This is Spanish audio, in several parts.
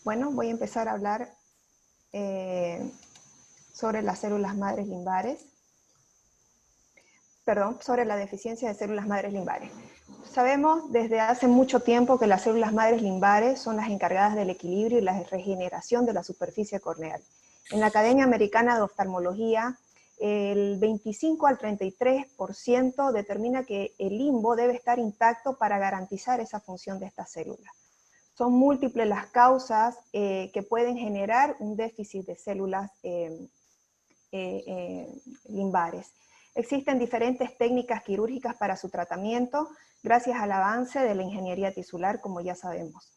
Bueno, voy a empezar a hablar sobre las células madres limbares. Perdón, sobre la deficiencia de células madres limbares. Sabemos desde hace mucho tiempo que las células madres limbares son las encargadas del equilibrio y la regeneración de la superficie corneal. En la Academia Americana de Oftalmología, el 25 al 33% determina que el limbo debe estar intacto para garantizar esa función de estas células. Son múltiples las causas que pueden generar un déficit de células limbares. Existen diferentes técnicas quirúrgicas para su tratamiento, gracias al avance de la ingeniería tisular, como ya sabemos.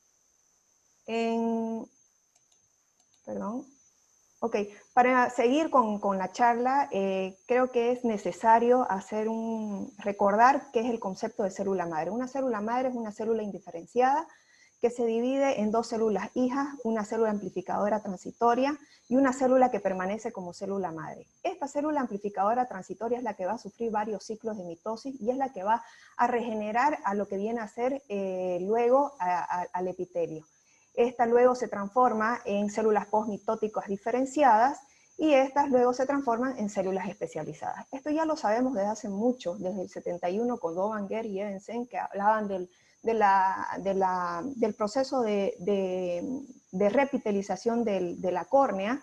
Para seguir con la charla, creo que es necesario recordar qué es el concepto de célula madre. Una célula madre es una célula indiferenciada que se divide en dos células hijas, una célula amplificadora transitoria y una célula que permanece como célula madre. Esta célula amplificadora transitoria es la que va a sufrir varios ciclos de mitosis y es la que va a regenerar a lo que viene a ser luego al epitelio. Esta luego se transforma en células postmitóticas diferenciadas y estas luego se transforman en células especializadas. Esto ya lo sabemos desde hace mucho, desde el 71 con Dowager y Evensen, que hablaban del proceso de repitelización de la córnea,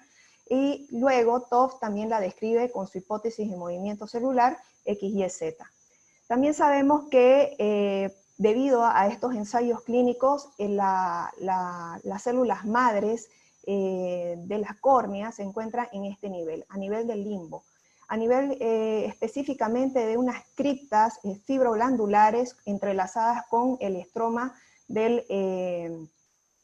y luego Toft también la describe con su hipótesis de movimiento celular XYZ. También sabemos que debido a estos ensayos clínicos, las células madres de las córneas se encuentran en este nivel, a nivel del limbo. A nivel específicamente de unas criptas fibroglandulares entrelazadas con el estroma del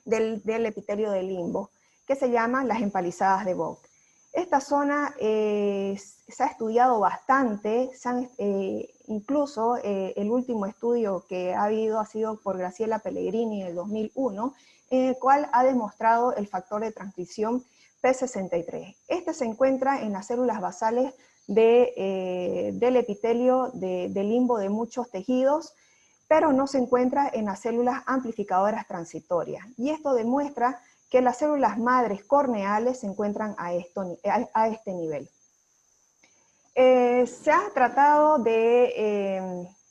epitelio del limbo, que se llaman las empalizadas de Vogt. Esta zona se ha estudiado bastante, incluso el último estudio que ha habido ha sido por Graciela Pellegrini en el 2001, en el cual ha demostrado el factor de transcripción P63. Este se encuentra en las células basales del epitelio del limbo de muchos tejidos, pero no se encuentra en las células amplificadoras transitorias. Y esto demuestra que las células madres corneales se encuentran a este nivel. Se ha tratado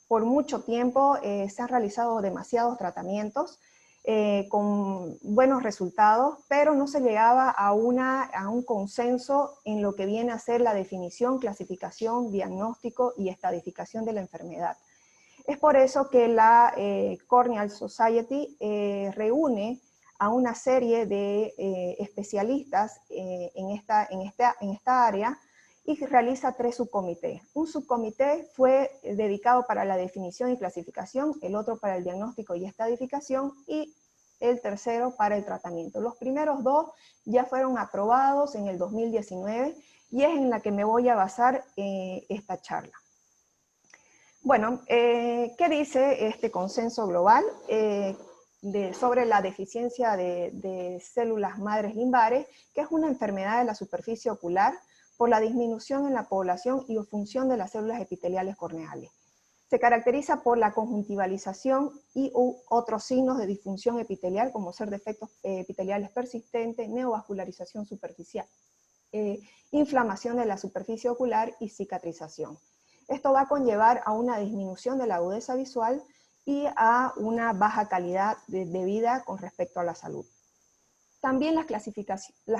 por mucho tiempo, se han realizado demasiados tratamientos con buenos resultados, pero no se llegaba a un consenso en lo que viene a ser la definición, clasificación, diagnóstico y estadificación de la enfermedad. Es por eso que la Corneal Society reúne a una serie de especialistas en esta área y realiza 3 subcomités. Un subcomité fue dedicado para la definición y clasificación, el otro para el diagnóstico y estadificación y el tercero para el tratamiento. Los primeros 2 ya fueron aprobados en el 2019 y es en la que me voy a basar esta charla. Bueno, ¿qué dice este consenso global sobre la deficiencia de células madres limbares, que es una enfermedad de la superficie ocular por la disminución en la población y función de las células epiteliales corneales? Se caracteriza por la conjuntivalización y otros signos de disfunción epitelial, como ser defectos epiteliales persistentes, neovascularización superficial, inflamación de la superficie ocular y cicatrización. Esto va a conllevar a una disminución de la agudeza visual y a una baja calidad de vida con respecto a la salud. También las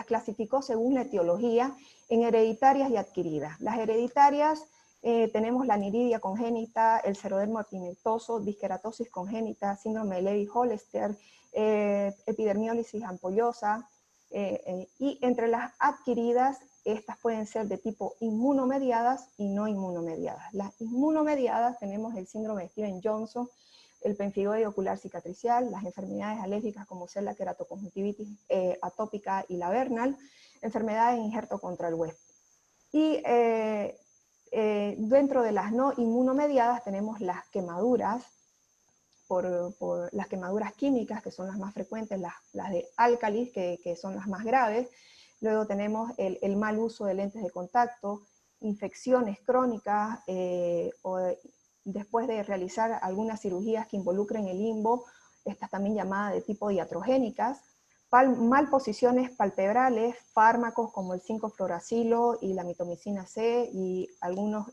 clasificó según la etiología en hereditarias y adquiridas. Las hereditarias tenemos la aniridia congénita, el xerodermo epigmentoso, disqueratosis congénita, síndrome de Levi-Hollister, epidermiólisis ampollosa, y entre las adquiridas, estas pueden ser de tipo inmunomediadas y no inmunomediadas. Las inmunomediadas tenemos el síndrome de Stevens-Johnson, el pemfigoide ocular cicatricial, las enfermedades alérgicas como ser la queratoconjuntivitis atópica y la vernal, enfermedades de injerto contra el huésped. Y dentro de las no inmunomediadas tenemos las quemaduras, por las quemaduras químicas, que son las más frecuentes, las de álcalis, que son las más graves. Luego tenemos el mal uso de lentes de contacto, infecciones crónicas, o después de realizar algunas cirugías que involucren el limbo, estas también llamadas de tipo iatrogénicas, Malposiciones palpebrales, fármacos como el 5-fluoracilo y la mitomicina C y algunos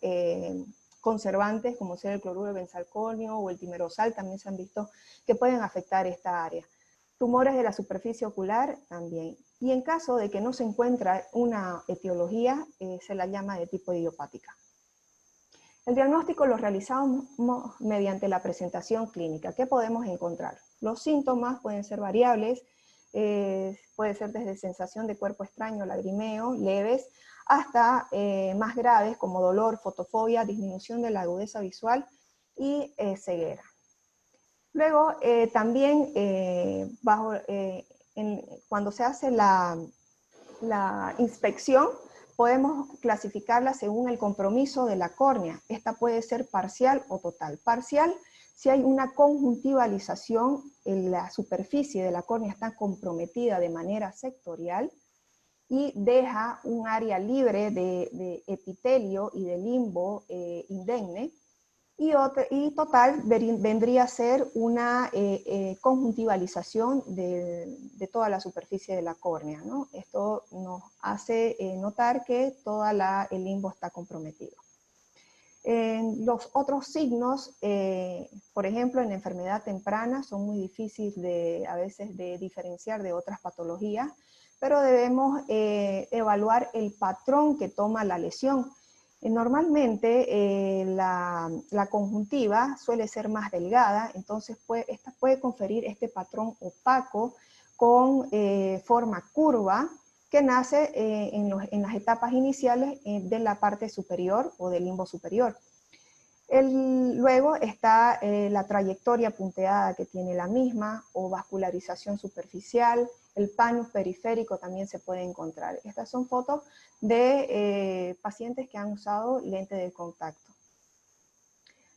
conservantes como ser el cloruro de benzalconio o el timerosal también se han visto que pueden afectar esta área. Tumores de la superficie ocular también. Y en caso de que no se encuentra una etiología, se la llama de tipo idiopática. El diagnóstico lo realizamos mediante la presentación clínica. ¿Qué podemos encontrar? Los síntomas pueden ser variables, puede ser desde sensación de cuerpo extraño, lagrimeo, leves, hasta más graves como dolor, fotofobia, disminución de la agudeza visual y ceguera. Luego, también cuando se hace la inspección, podemos clasificarla según el compromiso de la córnea. Esta puede ser parcial o total. Parcial, si hay una conjuntivalización, en la superficie de la córnea está comprometida de manera sectorial y deja un área libre de epitelio y de limbo indemne. Y total vendría a ser una conjuntivalización de toda la superficie de la córnea, ¿no? Esto nos hace notar que todo el limbo está comprometido. Los otros signos, por ejemplo, en enfermedad temprana, son muy difíciles a veces de diferenciar de otras patologías, pero debemos evaluar el patrón que toma la lesión. Normalmente la conjuntiva suele ser más delgada, entonces esta puede conferir este patrón opaco con forma curva que nace en las etapas iniciales de la parte superior o del limbo superior. Luego está la trayectoria punteada que tiene la misma, o vascularización superficial, el panus periférico también se puede encontrar. Estas son fotos de pacientes que han usado lente de contacto.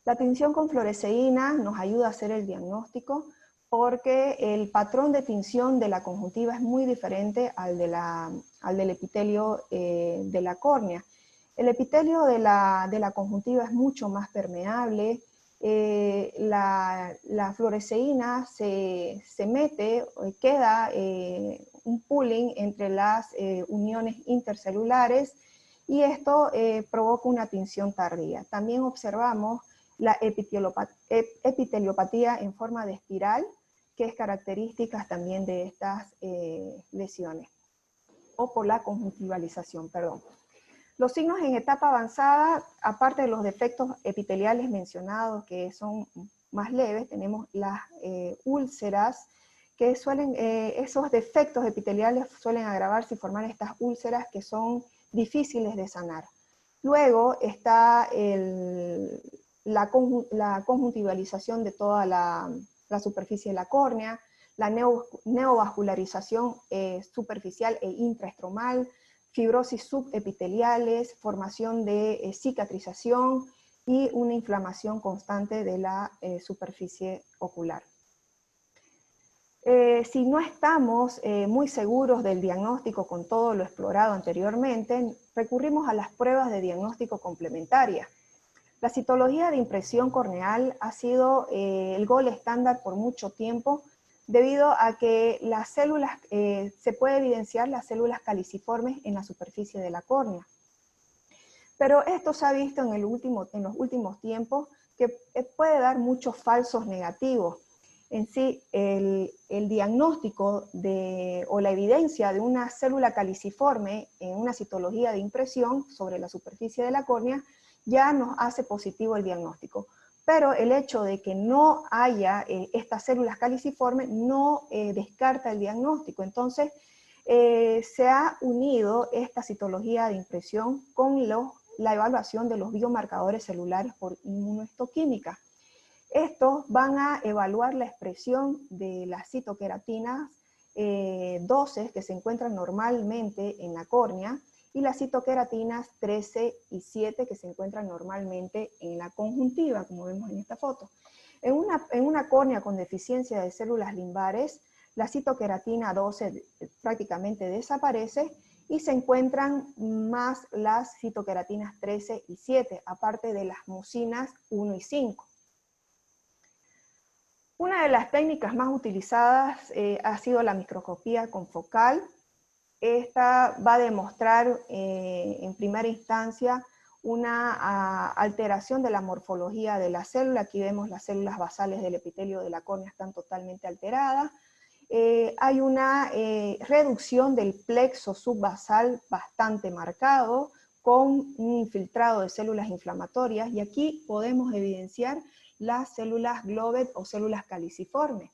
La tinción con fluoresceína nos ayuda a hacer el diagnóstico porque el patrón de tinción de la conjuntiva es muy diferente al del epitelio de la córnea. El epitelio de la conjuntiva es mucho más permeable, la fluoresceína se mete, queda un pooling entre las uniones intercelulares y esto provoca una tinción tardía. También observamos la epiteliopatía en forma de espiral, que es característica también de estas lesiones, o por la conjuntivalización, perdón. Los signos en etapa avanzada, aparte de los defectos epiteliales mencionados que son más leves, tenemos las úlceras, que esos defectos epiteliales suelen agravarse y formar estas úlceras que son difíciles de sanar. Luego está la conjuntivalización de toda la superficie de la córnea, la neovascularización superficial e intraestromal, fibrosis subepiteliales, formación de cicatrización y una inflamación constante de la superficie ocular. Si no estamos muy seguros del diagnóstico con todo lo explorado anteriormente, recurrimos a las pruebas de diagnóstico complementarias. La citología de impresión corneal ha sido el gold estándar por mucho tiempo, debido a que las células, se puede evidenciar las células caliciformes en la superficie de la córnea. Pero esto se ha visto en los últimos tiempos que puede dar muchos falsos negativos. En sí, el diagnóstico o la evidencia de una célula caliciforme en una citología de impresión sobre la superficie de la córnea ya nos hace positivo el diagnóstico. Pero el hecho de que no haya estas células caliciformes no descarta el diagnóstico. Entonces, se ha unido esta citología de impresión con la evaluación de los biomarcadores celulares por inmunohistoquímica. Estos van a evaluar la expresión de las citoqueratinas 12 que se encuentran normalmente en la córnea, y las citoqueratinas 13 y 7 que se encuentran normalmente en la conjuntiva, como vemos en esta foto. En una córnea con deficiencia de células limbares, la citoqueratina 12 prácticamente desaparece y se encuentran más las citoqueratinas 13 y 7, aparte de las mucinas 1 y 5. Una de las técnicas más utilizadas ha sido la microscopía confocal. Esta va a demostrar en primera instancia una alteración de la morfología de la célula. Aquí vemos las células basales del epitelio de la córnea están totalmente alteradas. Hay una reducción del plexo subbasal bastante marcado, con un infiltrado de células inflamatorias, y aquí podemos evidenciar las células Globet o células caliciformes,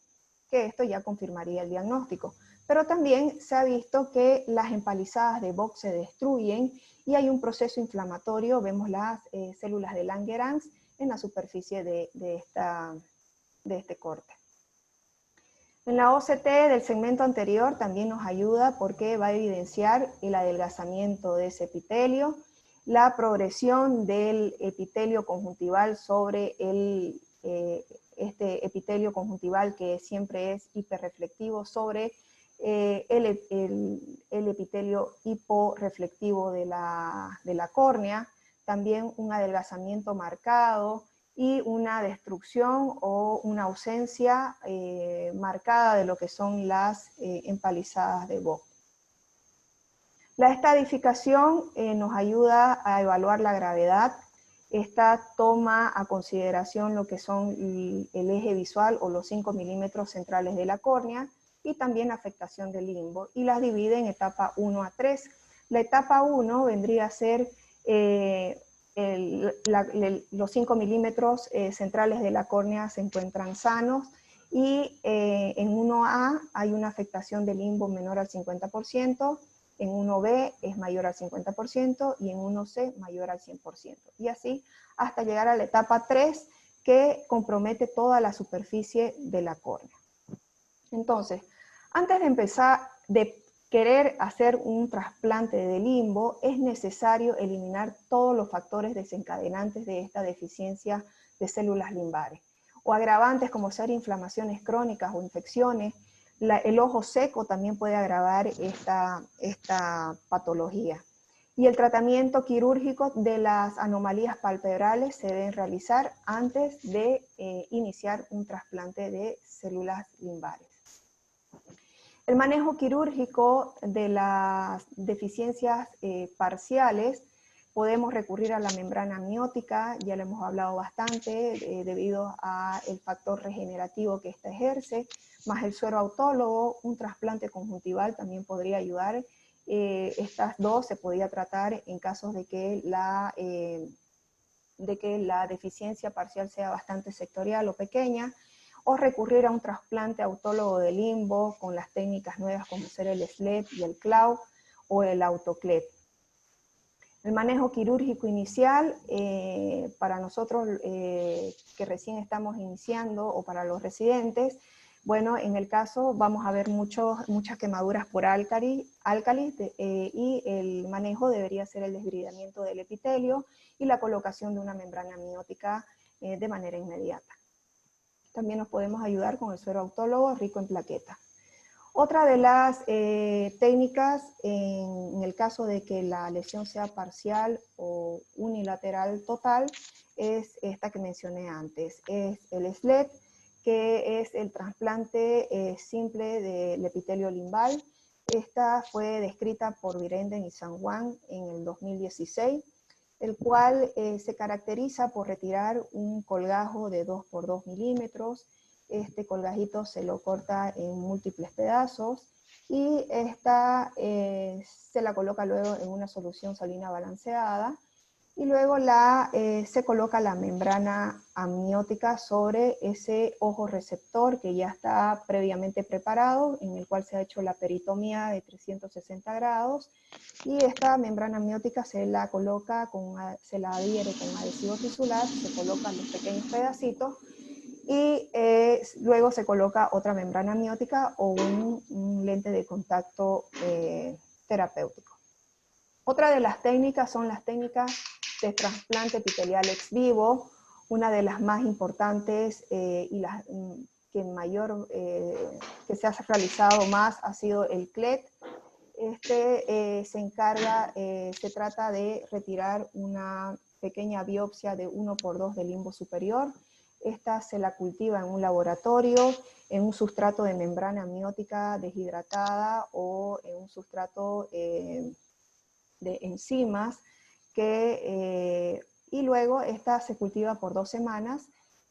que esto ya confirmaría el diagnóstico. Pero también se ha visto que las empalizadas de Bock se destruyen y hay un proceso inflamatorio. Vemos las células de Langerhans en la superficie de este corte. En la OCT del segmento anterior también nos ayuda porque va a evidenciar el adelgazamiento de ese epitelio, la progresión del epitelio conjuntival sobre este epitelio conjuntival que siempre es hiperreflectivo sobre el epitelio hiporreflectivo de la córnea, también un adelgazamiento marcado y una destrucción o una ausencia marcada de lo que son las empalizadas de Bock. La estadificación nos ayuda a evaluar la gravedad. Esta toma a consideración lo que son el eje visual o los 5 milímetros centrales de la córnea y también afectación del limbo, y las divide en etapa 1 a 3. La etapa 1 vendría a ser los 5 milímetros centrales de la córnea se encuentran sanos, y en 1A hay una afectación del limbo menor al 50%, en 1B es mayor al 50% y en 1C mayor al 100%. Y así hasta llegar a la etapa 3, que compromete toda la superficie de la córnea. Entonces, antes de empezar, de querer hacer un trasplante de limbo, es necesario eliminar todos los factores desencadenantes de esta deficiencia de células limbares, o agravantes como ser inflamaciones crónicas o infecciones. El ojo seco también puede agravar esta patología. Y el tratamiento quirúrgico de las anomalías palpebrales se deben realizar antes de iniciar un trasplante de células limbares. El manejo quirúrgico de las deficiencias parciales, podemos recurrir a la membrana amniótica, ya lo hemos hablado bastante, debido al factor regenerativo que ésta ejerce, más el suero autólogo. Un trasplante conjuntival también podría ayudar. Estas dos se podía tratar en casos de que la deficiencia parcial sea bastante sectorial o pequeña, o recurrir a un trasplante autólogo de limbo con las técnicas nuevas como ser el SLED y el CLAW o el AutoCLED. El manejo quirúrgico inicial, para nosotros que recién estamos iniciando, o para los residentes, bueno, en el caso vamos a ver muchas quemaduras por álcalis, y el manejo debería ser el desbridamiento del epitelio y la colocación de una membrana amniótica de manera inmediata. También nos podemos ayudar con el suero autólogo rico en plaquetas. Otra de las técnicas, en el caso de que la lesión sea parcial o unilateral total, es esta que mencioné antes, es el SLED, que es el trasplante simple del epitelio limbal. Esta fue descrita por Virenden y San Juan en el 2016, el cual se caracteriza por retirar un colgajo de 2 por 2 milímetros. Este colgajito se lo corta en múltiples pedazos y esta se la coloca luego en una solución salina balanceada, y luego se coloca la membrana amniótica sobre ese ojo receptor que ya está previamente preparado, en el cual se ha hecho la peritomía de 360 grados, y esta membrana amniótica se la coloca, se la adhiere con adhesivo tisular, se colocan los pequeños pedacitos, y luego se coloca otra membrana amniótica o un lente de contacto terapéutico. Otra de las técnicas son las técnicas de trasplante epitelial ex vivo. Una de las más importantes y las que se ha realizado más ha sido el CLED. Se trata de retirar una pequeña biopsia de 1 por 2 del limbo superior. Esta se la cultiva en un laboratorio, en un sustrato de membrana amniótica deshidratada o en un sustrato de enzimas, y luego esta se cultiva por 2 semanas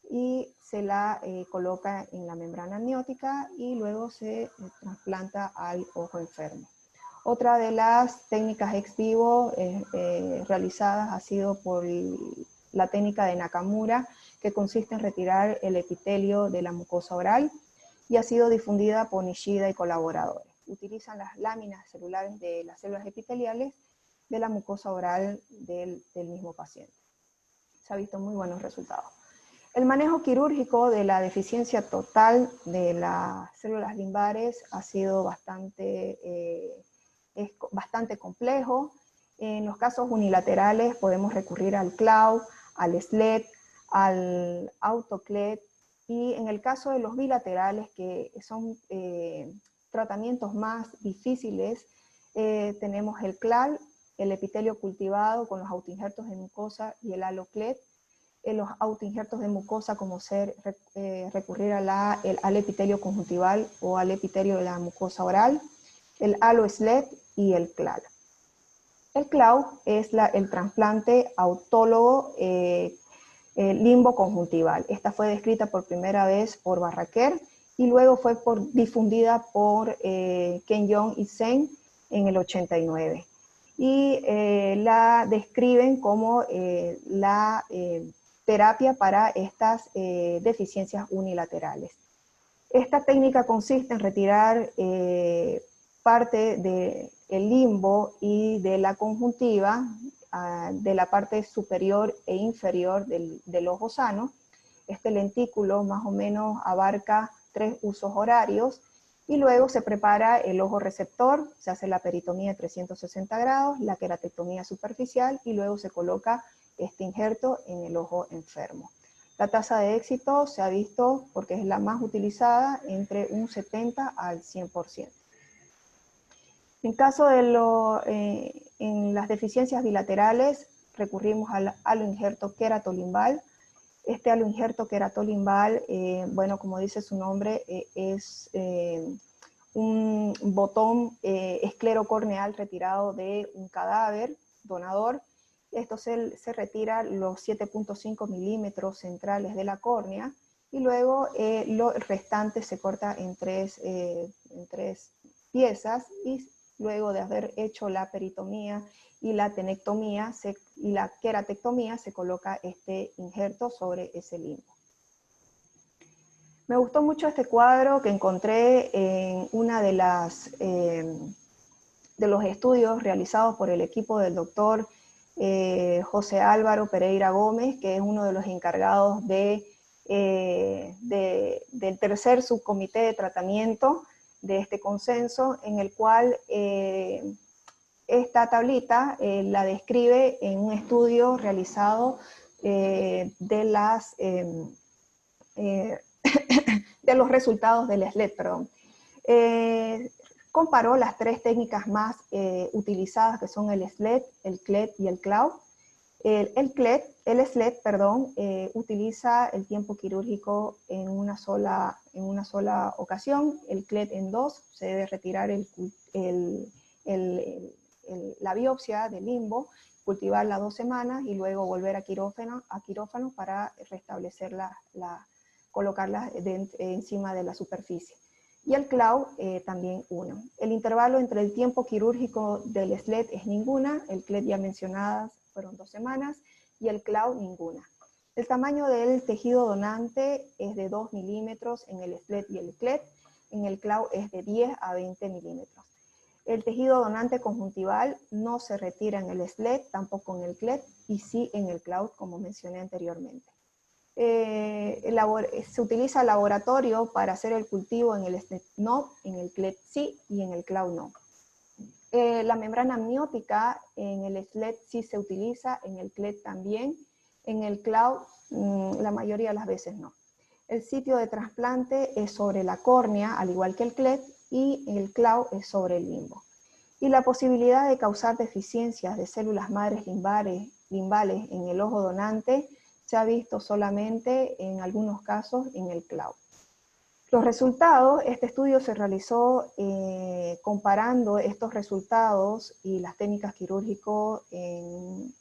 y se la coloca en la membrana amniótica y luego se trasplanta al ojo enfermo. Otra de las técnicas ex vivo realizadas ha sido por la técnica de Nakamura, que consiste en retirar el epitelio de la mucosa oral, y ha sido difundida por Nishida y colaboradores. Utilizan las láminas celulares de las células epiteliales de la mucosa oral del mismo paciente. Se ha visto muy buenos resultados. El manejo quirúrgico de la deficiencia total de las células limbares ha sido bastante complejo. En los casos unilaterales podemos recurrir al CLAW, al SLED, al AutoCLED, y en el caso de los bilaterales, que son tratamientos más difíciles, tenemos el CLAL, el epitelio cultivado con los autoinjertos de mucosa y el AlloCLED. Los autoinjertos de mucosa, como recurrir al epitelio conjuntival o al epitelio de la mucosa oral, el AlloSLED y el CLAL. El CLAW es el trasplante autólogo limbo conjuntival. Esta fue descrita por primera vez por Barraquer y luego fue difundida por Ken Young y Zeng en el 89. Y la describen como la terapia para estas deficiencias unilaterales. Esta técnica consiste en retirar parte del limbo y de la conjuntiva de la parte superior e inferior del ojo sano. Este lentículo más o menos abarca 3 usos horarios y luego se prepara el ojo receptor, se hace la peritomía de 360 grados, la queratectomía superficial y luego se coloca este injerto en el ojo enfermo. La tasa de éxito se ha visto, porque es la más utilizada, entre un 70 al 100%. En caso de en las deficiencias bilaterales, recurrimos al aloinjerto queratolimbal. Este aloinjerto queratolimbal, bueno, como dice su nombre, es un botón esclerocorneal retirado de un cadáver donador. Esto se retira los 7.5 milímetros centrales de la córnea y luego lo restante se corta en tres piezas, y luego de haber hecho la peritomía y la tenectomía y la queratectomía se coloca este injerto sobre ese limbo. Me gustó mucho este cuadro que encontré en una de los estudios realizados por el equipo del doctor José Álvaro Pereira Gómez, que es uno de los encargados del tercer subcomité de tratamiento de este consenso, en el cual esta tablita la describe en un estudio realizado de los resultados del SLED, perdón. Comparó las 3 técnicas más utilizadas, que son el SLED, el CLED y el CLAW. El SLED, utiliza el tiempo quirúrgico en una sola ocasión, el CLED en 2, se debe retirar la biopsia del limbo, cultivarla 2 semanas y luego volver a quirófano para restablecerla, colocarla encima de la superficie. Y el CLAW también 1. El intervalo entre el tiempo quirúrgico del SLED es ninguna, el CLED ya mencionadas fueron 2 semanas, y el CLAW ninguna. El tamaño del tejido donante es de 2 milímetros en el SLED y el CLED, en el CLAW es de 10 a 20 milímetros. El tejido donante conjuntival no se retira en el SLED, tampoco en el CLED, y sí en el CLAW, como mencioné anteriormente. Se utiliza laboratorio para hacer el cultivo en el SLED no, en el CLED sí y en el CLAW no. La membrana amniótica en el SLED sí se utiliza, en el CLED también, en el CLAW la mayoría de las veces no. El sitio de trasplante es sobre la córnea, al igual que el CLED, y el CLAW es sobre el limbo. Y la posibilidad de causar deficiencias de células madres limbales en el ojo donante se ha visto solamente en algunos casos en el cloud. Los resultados, este estudio se realizó comparando estos resultados y las técnicas quirúrgicas en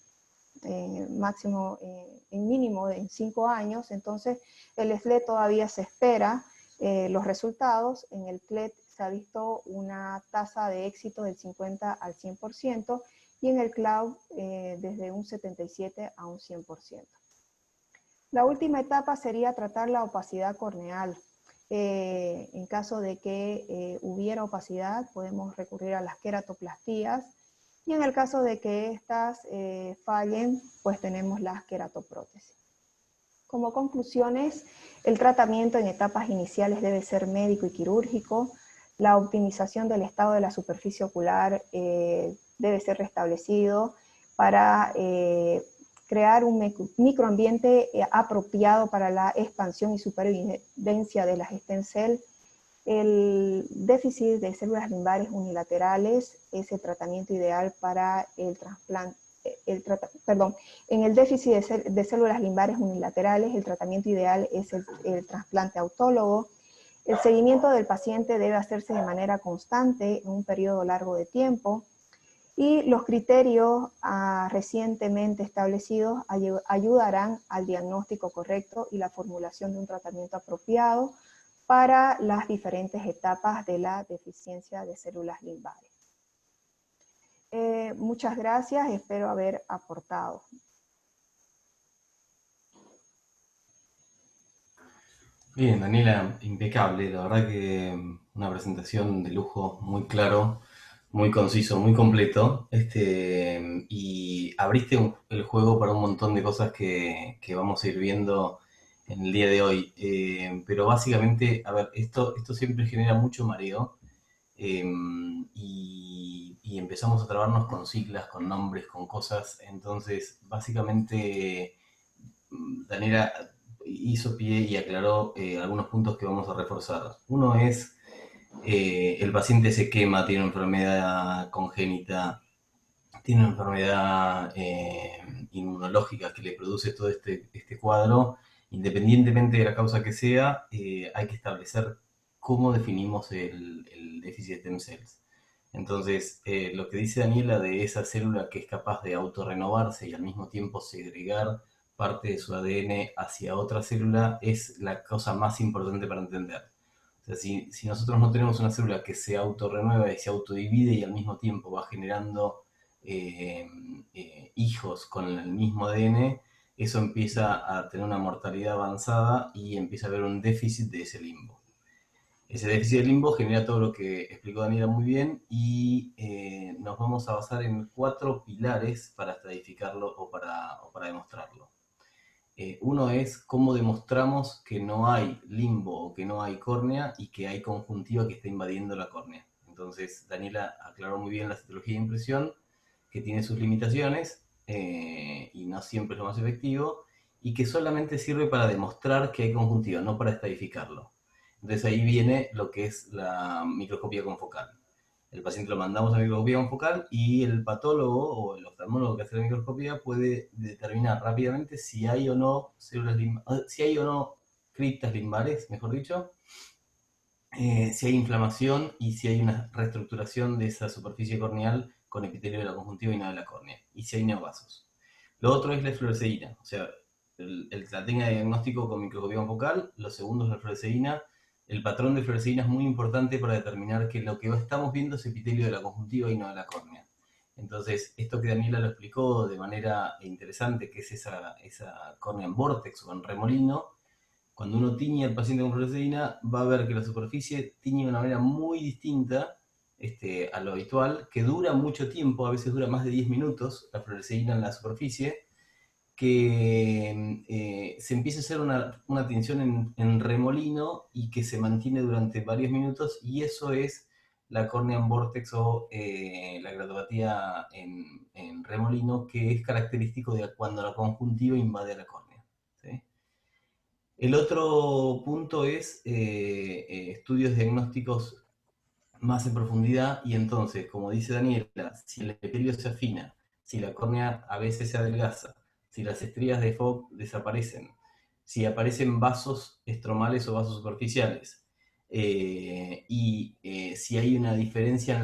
mínimo en 5 años. Entonces el SLED todavía se espera los resultados. En el CLED se ha visto una tasa de éxito del 50 al 100% y en el cloud desde un 77 a un 100%. La última etapa sería tratar la opacidad corneal. En caso de que hubiera opacidad, podemos recurrir a las queratoplastías, y en el caso de que estas fallen, pues tenemos las queratoprótesis. Como conclusiones, el tratamiento en etapas iniciales debe ser médico y quirúrgico. La optimización del estado de la superficie ocular debe ser restablecido para crear un microambiente apropiado para la expansión y supervivencia de las stem cells. El déficit de células limbares unilaterales es el tratamiento ideal para el trasplante. En el déficit de células limbares unilaterales, el tratamiento ideal es el trasplante autólogo. El seguimiento del paciente debe hacerse de manera constante en un periodo largo de tiempo. Y los criterios recientemente establecidos ayudarán al diagnóstico correcto y la formulación de un tratamiento apropiado para las diferentes etapas de la deficiencia de células limbares. Muchas gracias, espero haber aportado. Bien, Daniela, impecable, la verdad que una presentación de lujo, muy claro, muy conciso, muy completo, y abriste el juego para un montón de cosas que vamos a ir viendo en el día de hoy. Pero básicamente, a ver, esto siempre genera mucho mareo, y empezamos a trabarnos con siglas, con nombres, con cosas. Entonces, básicamente, Daniela hizo pie y aclaró algunos puntos que vamos a reforzar. Uno es, el paciente se quema, tiene una enfermedad congénita, tiene una enfermedad inmunológica que le produce todo este cuadro. Independientemente de la causa que sea, hay que establecer cómo definimos el déficit de stem cells. Entonces, lo que dice Daniela de esa célula que es capaz de autorrenovarse y al mismo tiempo segregar parte de su ADN hacia otra célula es la cosa más importante para entender. O sea, si nosotros no tenemos una célula que se autorrenueva y se autodivide y al mismo tiempo va generando hijos con el mismo ADN, eso empieza a tener una mortalidad avanzada y empieza a haber un déficit de ese limbo. Ese déficit de limbo genera todo lo que explicó Daniela muy bien, y nos vamos a basar en 4 pilares para estadificarlo o para demostrarlo. Uno es cómo demostramos que no hay limbo o que no hay córnea y que hay conjuntiva que está invadiendo la córnea. Entonces, Daniela aclaró muy bien la citología de impresión, que tiene sus limitaciones y no siempre es lo más efectivo, y que solamente sirve para demostrar que hay conjuntiva, no para estadificarlo. Entonces ahí viene lo que es la microscopía confocal. El paciente lo mandamos a microscopía confocal y el patólogo o el oftalmólogo que hace la microscopía puede determinar rápidamente si hay o no células si hay o no criptas limbares, mejor dicho, si hay inflamación y si hay una reestructuración de esa superficie corneal con epitelio de la conjuntiva y no de la córnea, y si hay neovasos. Lo otro es la fluoresceína, o sea, la técnica de diagnóstico con microscopía confocal. Lo segundo es la fluoresceína. El patrón de fluoresceína es muy importante para determinar que lo que estamos viendo es epitelio de la conjuntiva y no de la córnea. Entonces, esto que Daniela lo explicó de manera interesante, que es esa córnea en vortex o en remolino, cuando uno tiñe al paciente con fluoresceína, va a ver que la superficie tiñe de una manera muy distinta a lo habitual, que dura mucho tiempo, a veces dura más de 10 minutos la fluoresceína en la superficie, que se empieza a hacer una tinción en remolino y que se mantiene durante varios minutos, y eso es la córnea en vortex o la keratopatía en remolino, que es característico de cuando la conjuntiva invade la córnea. ¿Sí? El otro punto es estudios diagnósticos más en profundidad, y entonces, como dice Daniela, si el epitelio se afina, si la córnea a veces se adelgaza, si las estrías de Fogg desaparecen, si aparecen vasos estromales o vasos superficiales, si hay una diferencia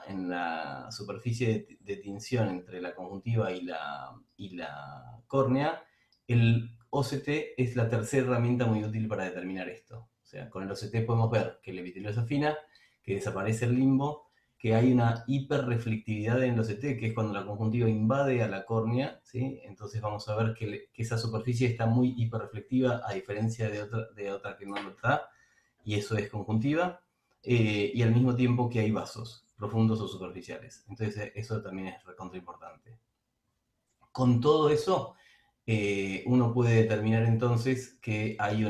en la superficie de tinción entre la conjuntiva y la córnea, el OCT es la tercera herramienta muy útil para determinar esto. O sea, con el OCT podemos ver que el epitelio se afina, que desaparece el limbo, que hay una hiperreflectividad en el OCT, que es cuando la conjuntiva invade a la córnea, ¿sí? Entonces vamos a ver que esa superficie está muy hiperreflectiva, a diferencia de otra que no lo está, y eso es conjuntiva, y al mismo tiempo que hay vasos, profundos o superficiales. Entonces eso también es recontra importante. Con todo eso, uno puede determinar entonces que hay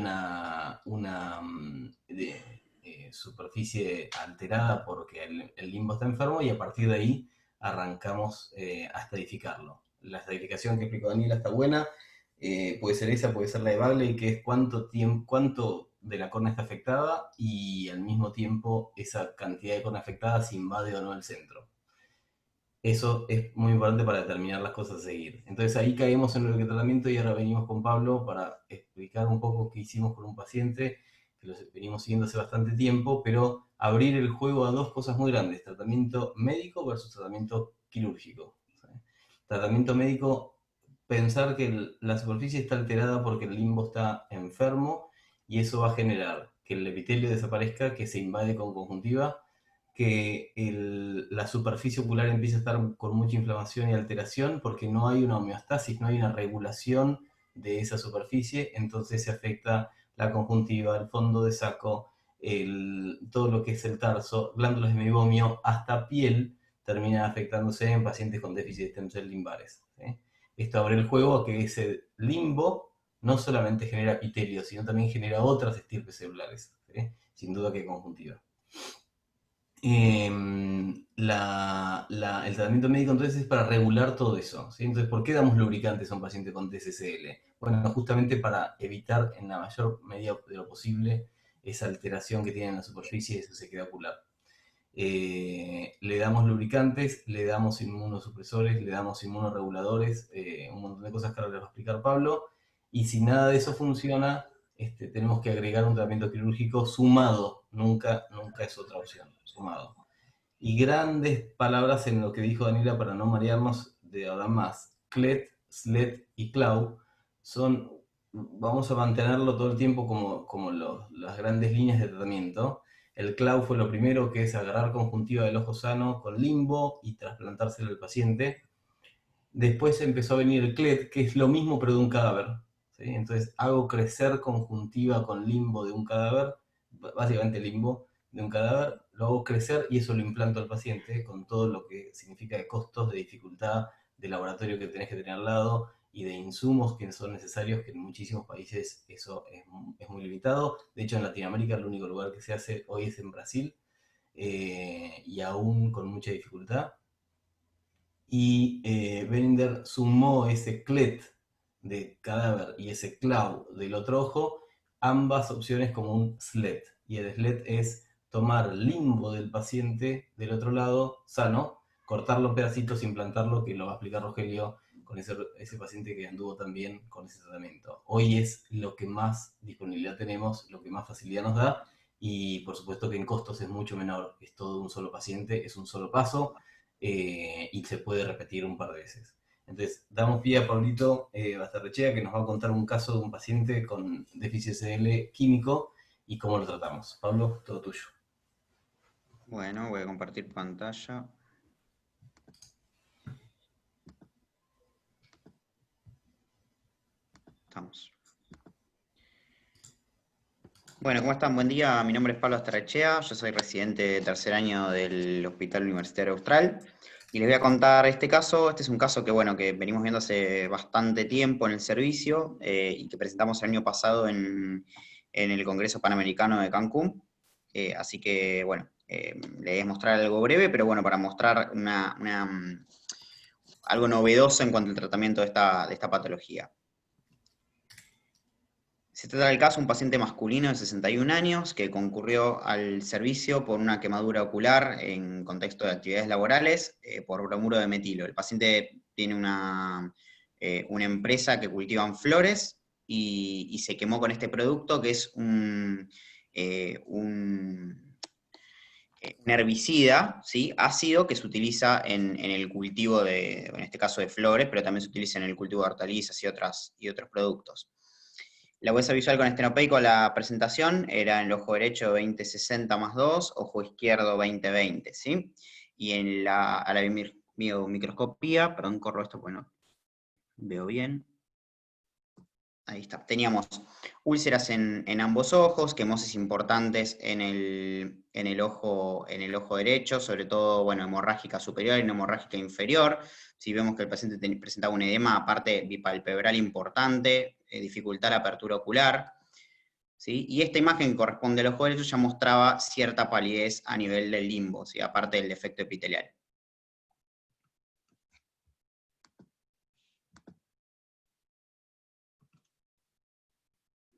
superficie alterada porque el limbo está enfermo, y a partir de ahí arrancamos a estadificarlo. La estadificación que explicó Daniela está buena, puede ser esa, puede ser la de Bagley, que es cuánto de la córnea está afectada, y al mismo tiempo esa cantidad de córnea afectada si invade o no el centro. Eso es muy importante para determinar las cosas a seguir. Entonces ahí caemos en el tratamiento, y ahora venimos con Pablo para explicar un poco qué hicimos con un paciente que lo venimos siguiendo hace bastante tiempo, pero abrir el juego a dos cosas muy grandes: tratamiento médico versus tratamiento quirúrgico. Tratamiento médico, pensar que la superficie está alterada porque el limbo está enfermo, y eso va a generar que el epitelio desaparezca, que se invade con conjuntiva, que la superficie ocular empieza a estar con mucha inflamación y alteración porque no hay una homeostasis, no hay una regulación de esa superficie. Entonces se afecta la conjuntiva, el fondo de saco, todo lo que es el tarso, glándulas de meiomio, hasta piel, termina afectándose en pacientes con déficit de stem cell limbares, ¿sí? Esto abre el juego a que ese limbo no solamente genera epitelio, sino también genera otras estirpes celulares, ¿sí? Sin duda que conjuntiva. El tratamiento médico entonces es para regular todo eso, ¿sí? Entonces, ¿por qué damos lubricantes a un paciente con TSCL? Bueno, justamente para evitar en la mayor medida de lo posible esa alteración que tiene en la superficie y esa sequedad ocular. Le damos lubricantes, le damos inmunosupresores, le damos inmunoreguladores, un montón de cosas que ahora les va a explicar Pablo, y si nada de eso funciona, tenemos que agregar un tratamiento quirúrgico sumado, nunca es otra opción, sumado. Y grandes palabras en lo que dijo Daniela para no marearnos de ahora más: CLET, SLET y CLAU vamos a mantenerlo todo el tiempo como las grandes líneas de tratamiento. El CLAU fue lo primero, que es agarrar conjuntiva del ojo sano con limbo y trasplantárselo al paciente. Después empezó a venir el CLET, que es lo mismo pero de un cadáver, ¿sí? Entonces hago crecer conjuntiva con limbo de un cadáver, básicamente limbo de un cadáver, lo hago crecer y eso lo implanto al paciente, con todo lo que significa de costos, de dificultad, de laboratorio que tenés que tener al lado y de insumos que son necesarios, que en muchísimos países eso es muy limitado. De hecho, en Latinoamérica el único lugar que se hace hoy es en Brasil, y aún con mucha dificultad. Y Beringer sumó ese CLET de cadáver y ese CLAU del otro ojo, ambas opciones como un SLET. Y el SLET es tomar limbo del paciente del otro lado, sano, cortarlo en pedacitos, implantarlo, que lo va a explicar Rogelio con ese paciente que anduvo también con ese tratamiento. Hoy es lo que más disponibilidad tenemos, lo que más facilidad nos da, y por supuesto que en costos es mucho menor. Es todo un solo paciente, es un solo paso, y se puede repetir un par de veces. Entonces, damos pie a Pablito Bastarrechea, que nos va a contar un caso de un paciente con déficit CL químico y cómo lo tratamos. Pablo, todo tuyo. Bueno, voy a compartir pantalla. Estamos. Bueno, ¿cómo están? Buen día, mi nombre es Pablo Astarrechea, yo soy residente de tercer año del Hospital Universitario Austral y les voy a contar este caso. Este es un caso que, bueno, que venimos viendo hace bastante tiempo en el servicio y que presentamos el año pasado en el Congreso Panamericano de Cancún. Así que, bueno, les voy a mostrar algo breve, pero bueno, para mostrar algo novedoso en cuanto al tratamiento de esta patología. Se trata del caso de un paciente masculino de 61 años que concurrió al servicio por una quemadura ocular en contexto de actividades laborales por bromuro de metilo. El paciente tiene una una empresa que cultivan flores y se quemó con este producto que es un herbicida, ¿sí? Ácido, que se utiliza en el cultivo en este caso de flores, pero también se utiliza en el cultivo de hortalizas y otros productos. La huesa visual con estenopeico, la presentación era en el ojo derecho 2060 más 2, ojo izquierdo 2020, ¿sí? Y a la biomicroscopía, perdón, corro esto, bueno, veo bien. Ahí está. Teníamos úlceras en ambos ojos, quemosis importantes en el ojo derecho, sobre todo, bueno, hemorrágica superior y no hemorrágica inferior. Si vemos que el paciente presentaba un edema, aparte bipalpebral importante, dificultad la apertura ocular, ¿sí? Y esta imagen que corresponde al ojo derecho ya mostraba cierta palidez a nivel del limbo, ¿sí? Aparte del defecto epitelial.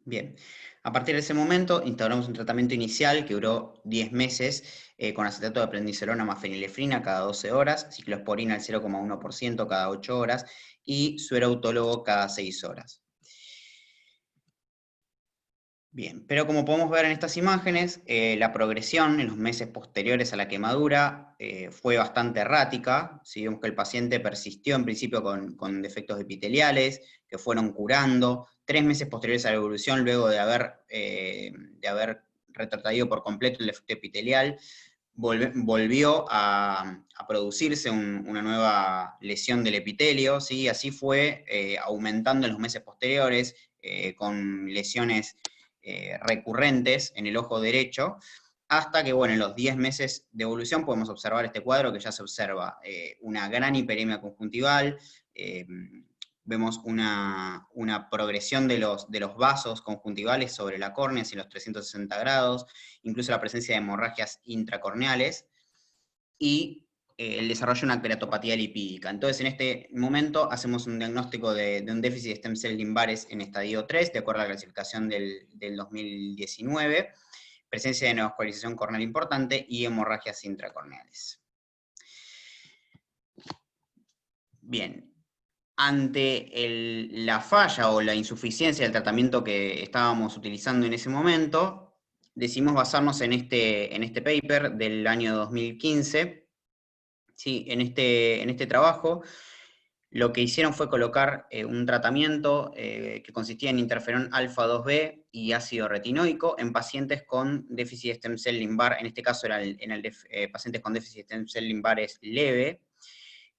Bien, a partir de ese momento instauramos un tratamiento inicial que duró 10 meses con acetato de prednisolona más fenilefrina cada 12 horas, ciclosporina al 0,1% cada 8 horas y suero autólogo cada 6 horas. Bien, pero como podemos ver en estas imágenes, la progresión en los meses posteriores a la quemadura fue bastante errática. ¿Sí? Vemos que el paciente persistió en principio con defectos epiteliales, que fueron curando. 3 meses posteriores a la evolución, luego de haber retrotraído por completo el defecto epitelial, volvió a producirse una nueva lesión del epitelio, ¿sí? Así fue aumentando en los meses posteriores, con lesiones recurrentes en el ojo derecho, hasta que, bueno, en los 10 meses de evolución podemos observar este cuadro que ya se observa una gran hiperemia conjuntival, vemos una progresión de los vasos conjuntivales sobre la córnea hacia los 360 grados, incluso la presencia de hemorragias intracorneales, y el desarrollo de una queratopatía lipídica. Entonces, en este momento hacemos un diagnóstico de un déficit de stem cell limbares en estadio 3, de acuerdo a la clasificación del 2019, presencia de neovascularización corneal importante y hemorragias intracorneales. Bien, ante la falla o la insuficiencia del tratamiento que estábamos utilizando en ese momento, decidimos basarnos en este paper del año 2015. Sí, en este trabajo lo que hicieron fue colocar un tratamiento que consistía en interferón alfa 2B y ácido retinoico en pacientes con déficit de stem cell limbar, en este caso eran pacientes con déficit de stem cell limbares leve.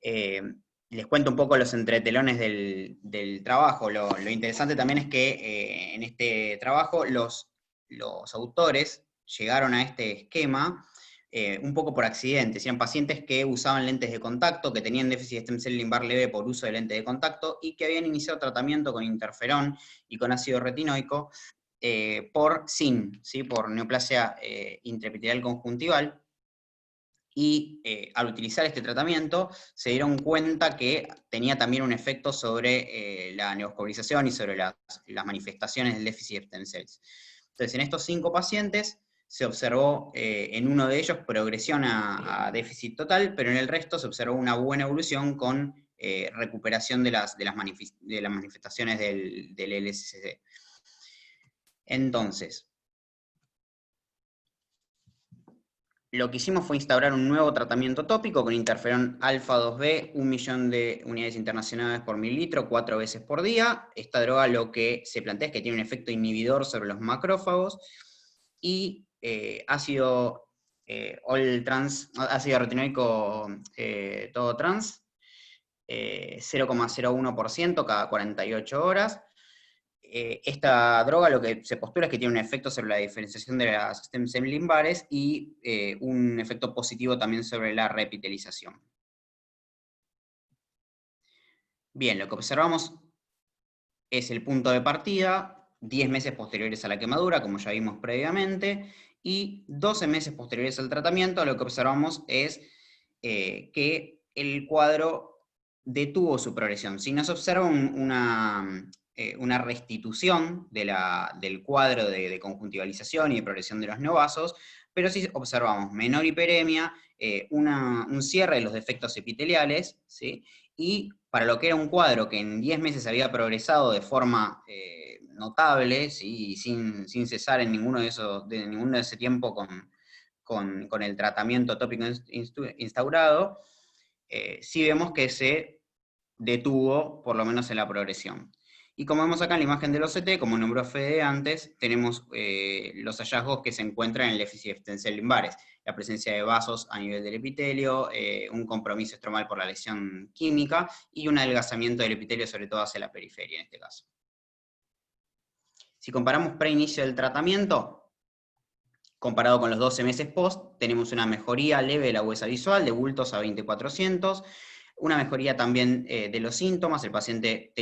Les cuento un poco los entretelones del trabajo. Lo interesante también es que en este trabajo los autores llegaron a este esquema un poco por accidente. Eran pacientes que usaban lentes de contacto, que tenían déficit de stem cell limbar leve por uso de lente de contacto y que habían iniciado tratamiento con interferón y con ácido retinoico por SIN, ¿sí? Por neoplasia intraepitelial conjuntival. Y al utilizar este tratamiento se dieron cuenta que tenía también un efecto sobre la neovascularización y sobre las manifestaciones del déficit de stem cells. Entonces, en estos 5 pacientes se observó en uno de ellos progresión a déficit total, pero en el resto se observó una buena evolución con recuperación de las manifestaciones del LSCC. Entonces, lo que hicimos fue instaurar un nuevo tratamiento tópico con interferón alfa 2B, 1 millón de unidades internacionales por mililitro, 4 veces por día. Esta droga lo que se plantea es que tiene un efecto inhibidor sobre los macrófagos, y ácido retinoico todo trans, 0,01% cada 48 horas. Esta droga lo que se postula es que tiene un efecto sobre la diferenciación de las stem cell limbares y un efecto positivo también sobre la reepitelización. Bien, lo que observamos es el punto de partida, 10 meses posteriores a la quemadura, como ya vimos previamente, y 12 meses posteriores al tratamiento. Lo que observamos es que el cuadro detuvo su progresión. Si no se observa una restitución del cuadro de conjuntivalización y de progresión de los neovasos, pero sí observamos menor hiperemia, un cierre de los defectos epiteliales, ¿sí? Y para lo que era un cuadro que en 10 meses había progresado de forma notable, ¿sí? Sin cesar en ninguno de ese tiempo con el tratamiento tópico instaurado, sí vemos que se detuvo, por lo menos en la progresión. Y como vemos acá en la imagen del OCT, como nombró Fede antes, tenemos los hallazgos que se encuentran en el déficit de stem cell lumbares. La presencia de vasos a nivel del epitelio, un compromiso estromal por la lesión química y un adelgazamiento del epitelio, sobre todo hacia la periferia en este caso. Si comparamos preinicio del tratamiento, comparado con los 12 meses post, tenemos una mejoría leve de la agudeza visual, de bultos a 20/400, una mejoría también de los síntomas. El paciente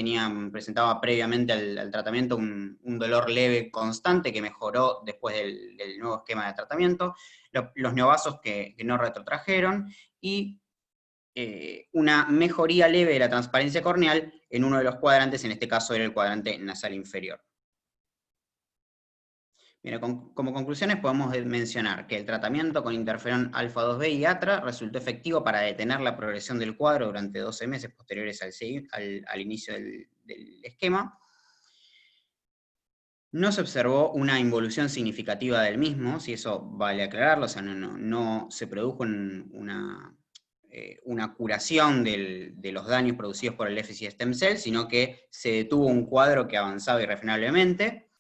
presentaba previamente al tratamiento un dolor leve constante que mejoró después del nuevo esquema de tratamiento, los neovasos que no retrotrajeron, y una mejoría leve de la transparencia corneal en uno de los cuadrantes, en este caso era el cuadrante nasal inferior. Bien, como conclusiones podemos mencionar que el tratamiento con interferón alfa-2b y ATRA resultó efectivo para detener la progresión del cuadro durante 12 meses posteriores al inicio del esquema. No se observó una involución significativa del mismo, si eso vale aclararlo, o sea, no se produjo una curación de los daños producidos por el déficit de stem cell, sino que se detuvo un cuadro que avanzaba irrefrenablemente.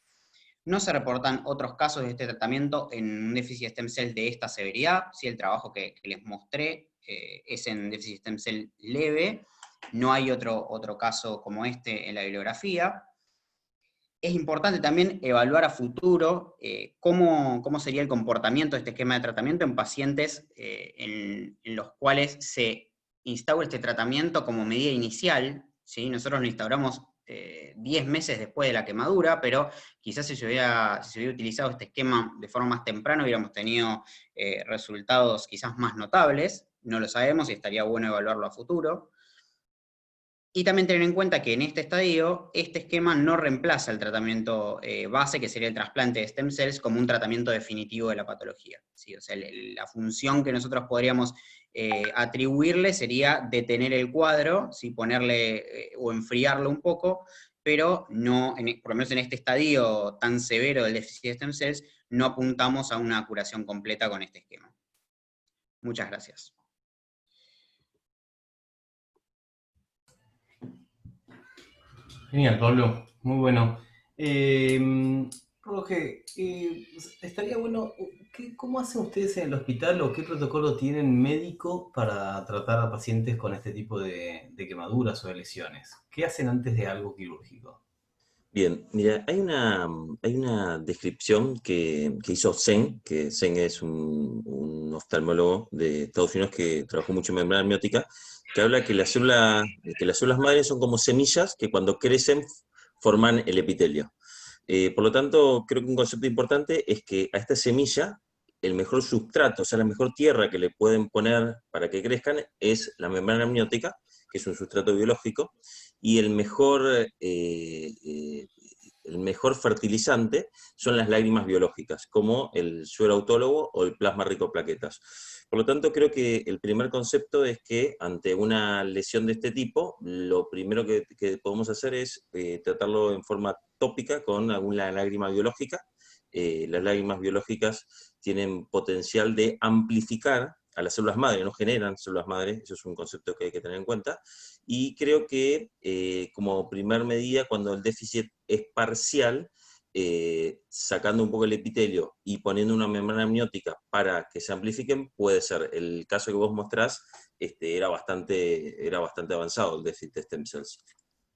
No se reportan otros casos de este tratamiento en un déficit de stem cell de esta severidad. Sí, el trabajo que les mostré es en déficit de stem cell leve. No hay otro caso como este en la bibliografía. Es importante también evaluar a futuro cómo sería el comportamiento de este esquema de tratamiento en pacientes en los cuales se instaura este tratamiento como medida inicial, ¿sí? Nosotros lo instauramos 10 meses después de la quemadura, pero quizás si se hubiera utilizado este esquema de forma más temprana, hubiéramos tenido resultados quizás más notables. No lo sabemos y estaría bueno evaluarlo a futuro. Y también tener en cuenta que en este estadio, este esquema no reemplaza el tratamiento base, que sería el trasplante de stem cells, como un tratamiento definitivo de la patología, ¿sí? O sea, la función que nosotros podríamos atribuirle sería detener el cuadro, ¿sí? Ponerle o enfriarlo un poco, pero no, por lo menos en este estadio tan severo del déficit de stem cells, no apuntamos a una curación completa con este esquema. Muchas gracias. Genial, Pablo. Muy bueno. Roge, estaría bueno, ¿cómo hacen ustedes en el hospital o qué protocolo tienen médico para tratar a pacientes con este tipo de quemaduras o de lesiones? ¿Qué hacen antes de algo quirúrgico? Bien, mira, hay una descripción que hizo Zeng, que Zeng es un oftalmólogo de Estados Unidos que trabajó mucho en membrana amniótica, que habla que que las células madres son como semillas que cuando crecen forman el epitelio. Por lo tanto, creo que un concepto importante es que a esta semilla el mejor sustrato, o sea, la mejor tierra que le pueden poner para que crezcan es la membrana amniótica, que es un sustrato biológico, y el mejor fertilizante son las lágrimas biológicas, como el suero autólogo o el plasma rico plaquetas. Por lo tanto, creo que el primer concepto es que ante una lesión de este tipo, lo primero que podemos hacer es tratarlo en forma tópica con alguna lágrima biológica. Las lágrimas biológicas tienen potencial de amplificar a las células madre, no generan células madre, eso es un concepto que hay que tener en cuenta, y creo que como primer medida, cuando el déficit es parcial, sacando un poco el epitelio y poniendo una membrana amniótica para que se amplifiquen, puede ser. El caso que vos mostrás era bastante avanzado, el déficit de stem cells.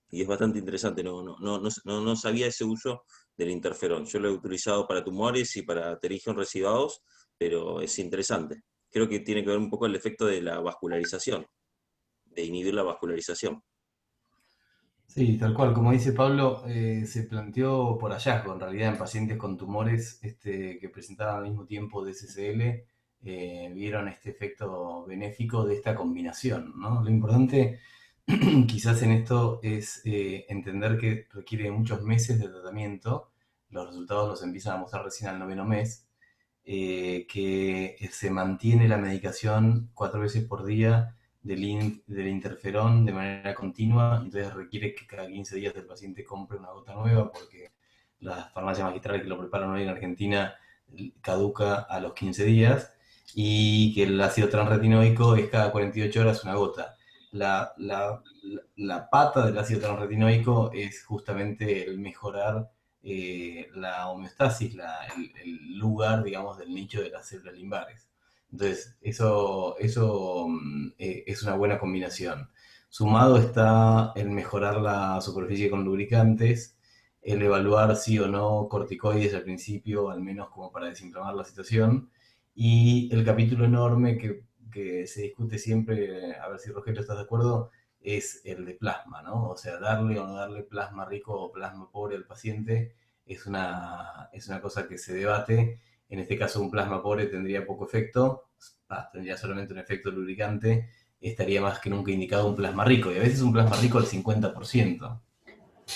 Y es bastante interesante, no sabía ese uso del interferón. Yo lo he utilizado para tumores y para pterígenos residuados, pero es interesante. Creo que tiene que ver un poco el efecto de la vascularización, de inhibir la vascularización. Sí, tal cual, como dice Pablo, se planteó por hallazgo, en realidad en pacientes con tumores que presentaban al mismo tiempo DSCL, vieron este efecto benéfico de esta combinación, ¿no? Lo importante quizás en esto es entender que requiere muchos meses de tratamiento, los resultados los empiezan a mostrar recién al 9º mes, que se mantiene la medicación 4 veces por día del interferón de manera continua, entonces requiere que cada 15 días el paciente compre una gota nueva porque las farmacias magistrales que lo preparan hoy en Argentina caduca a los 15 días, y que el ácido transretinoico es cada 48 horas una gota. La pata del ácido transretinoico es justamente el mejorar la homeostasis, el lugar, digamos, del nicho de las células limbares. Entonces, eso es una buena combinación. Sumado está el mejorar la superficie con lubricantes, el evaluar sí o no corticoides al principio, al menos como para desinflamar la situación, y el capítulo enorme que se discute siempre, a ver si Rogelio estás de acuerdo, es el de plasma, ¿no? O sea, darle o no darle plasma rico o plasma pobre al paciente es una cosa que se debate. En este caso, un plasma pobre tendría poco efecto, tendría solamente un efecto lubricante, estaría más que nunca indicado un plasma rico, y a veces un plasma rico al 50%.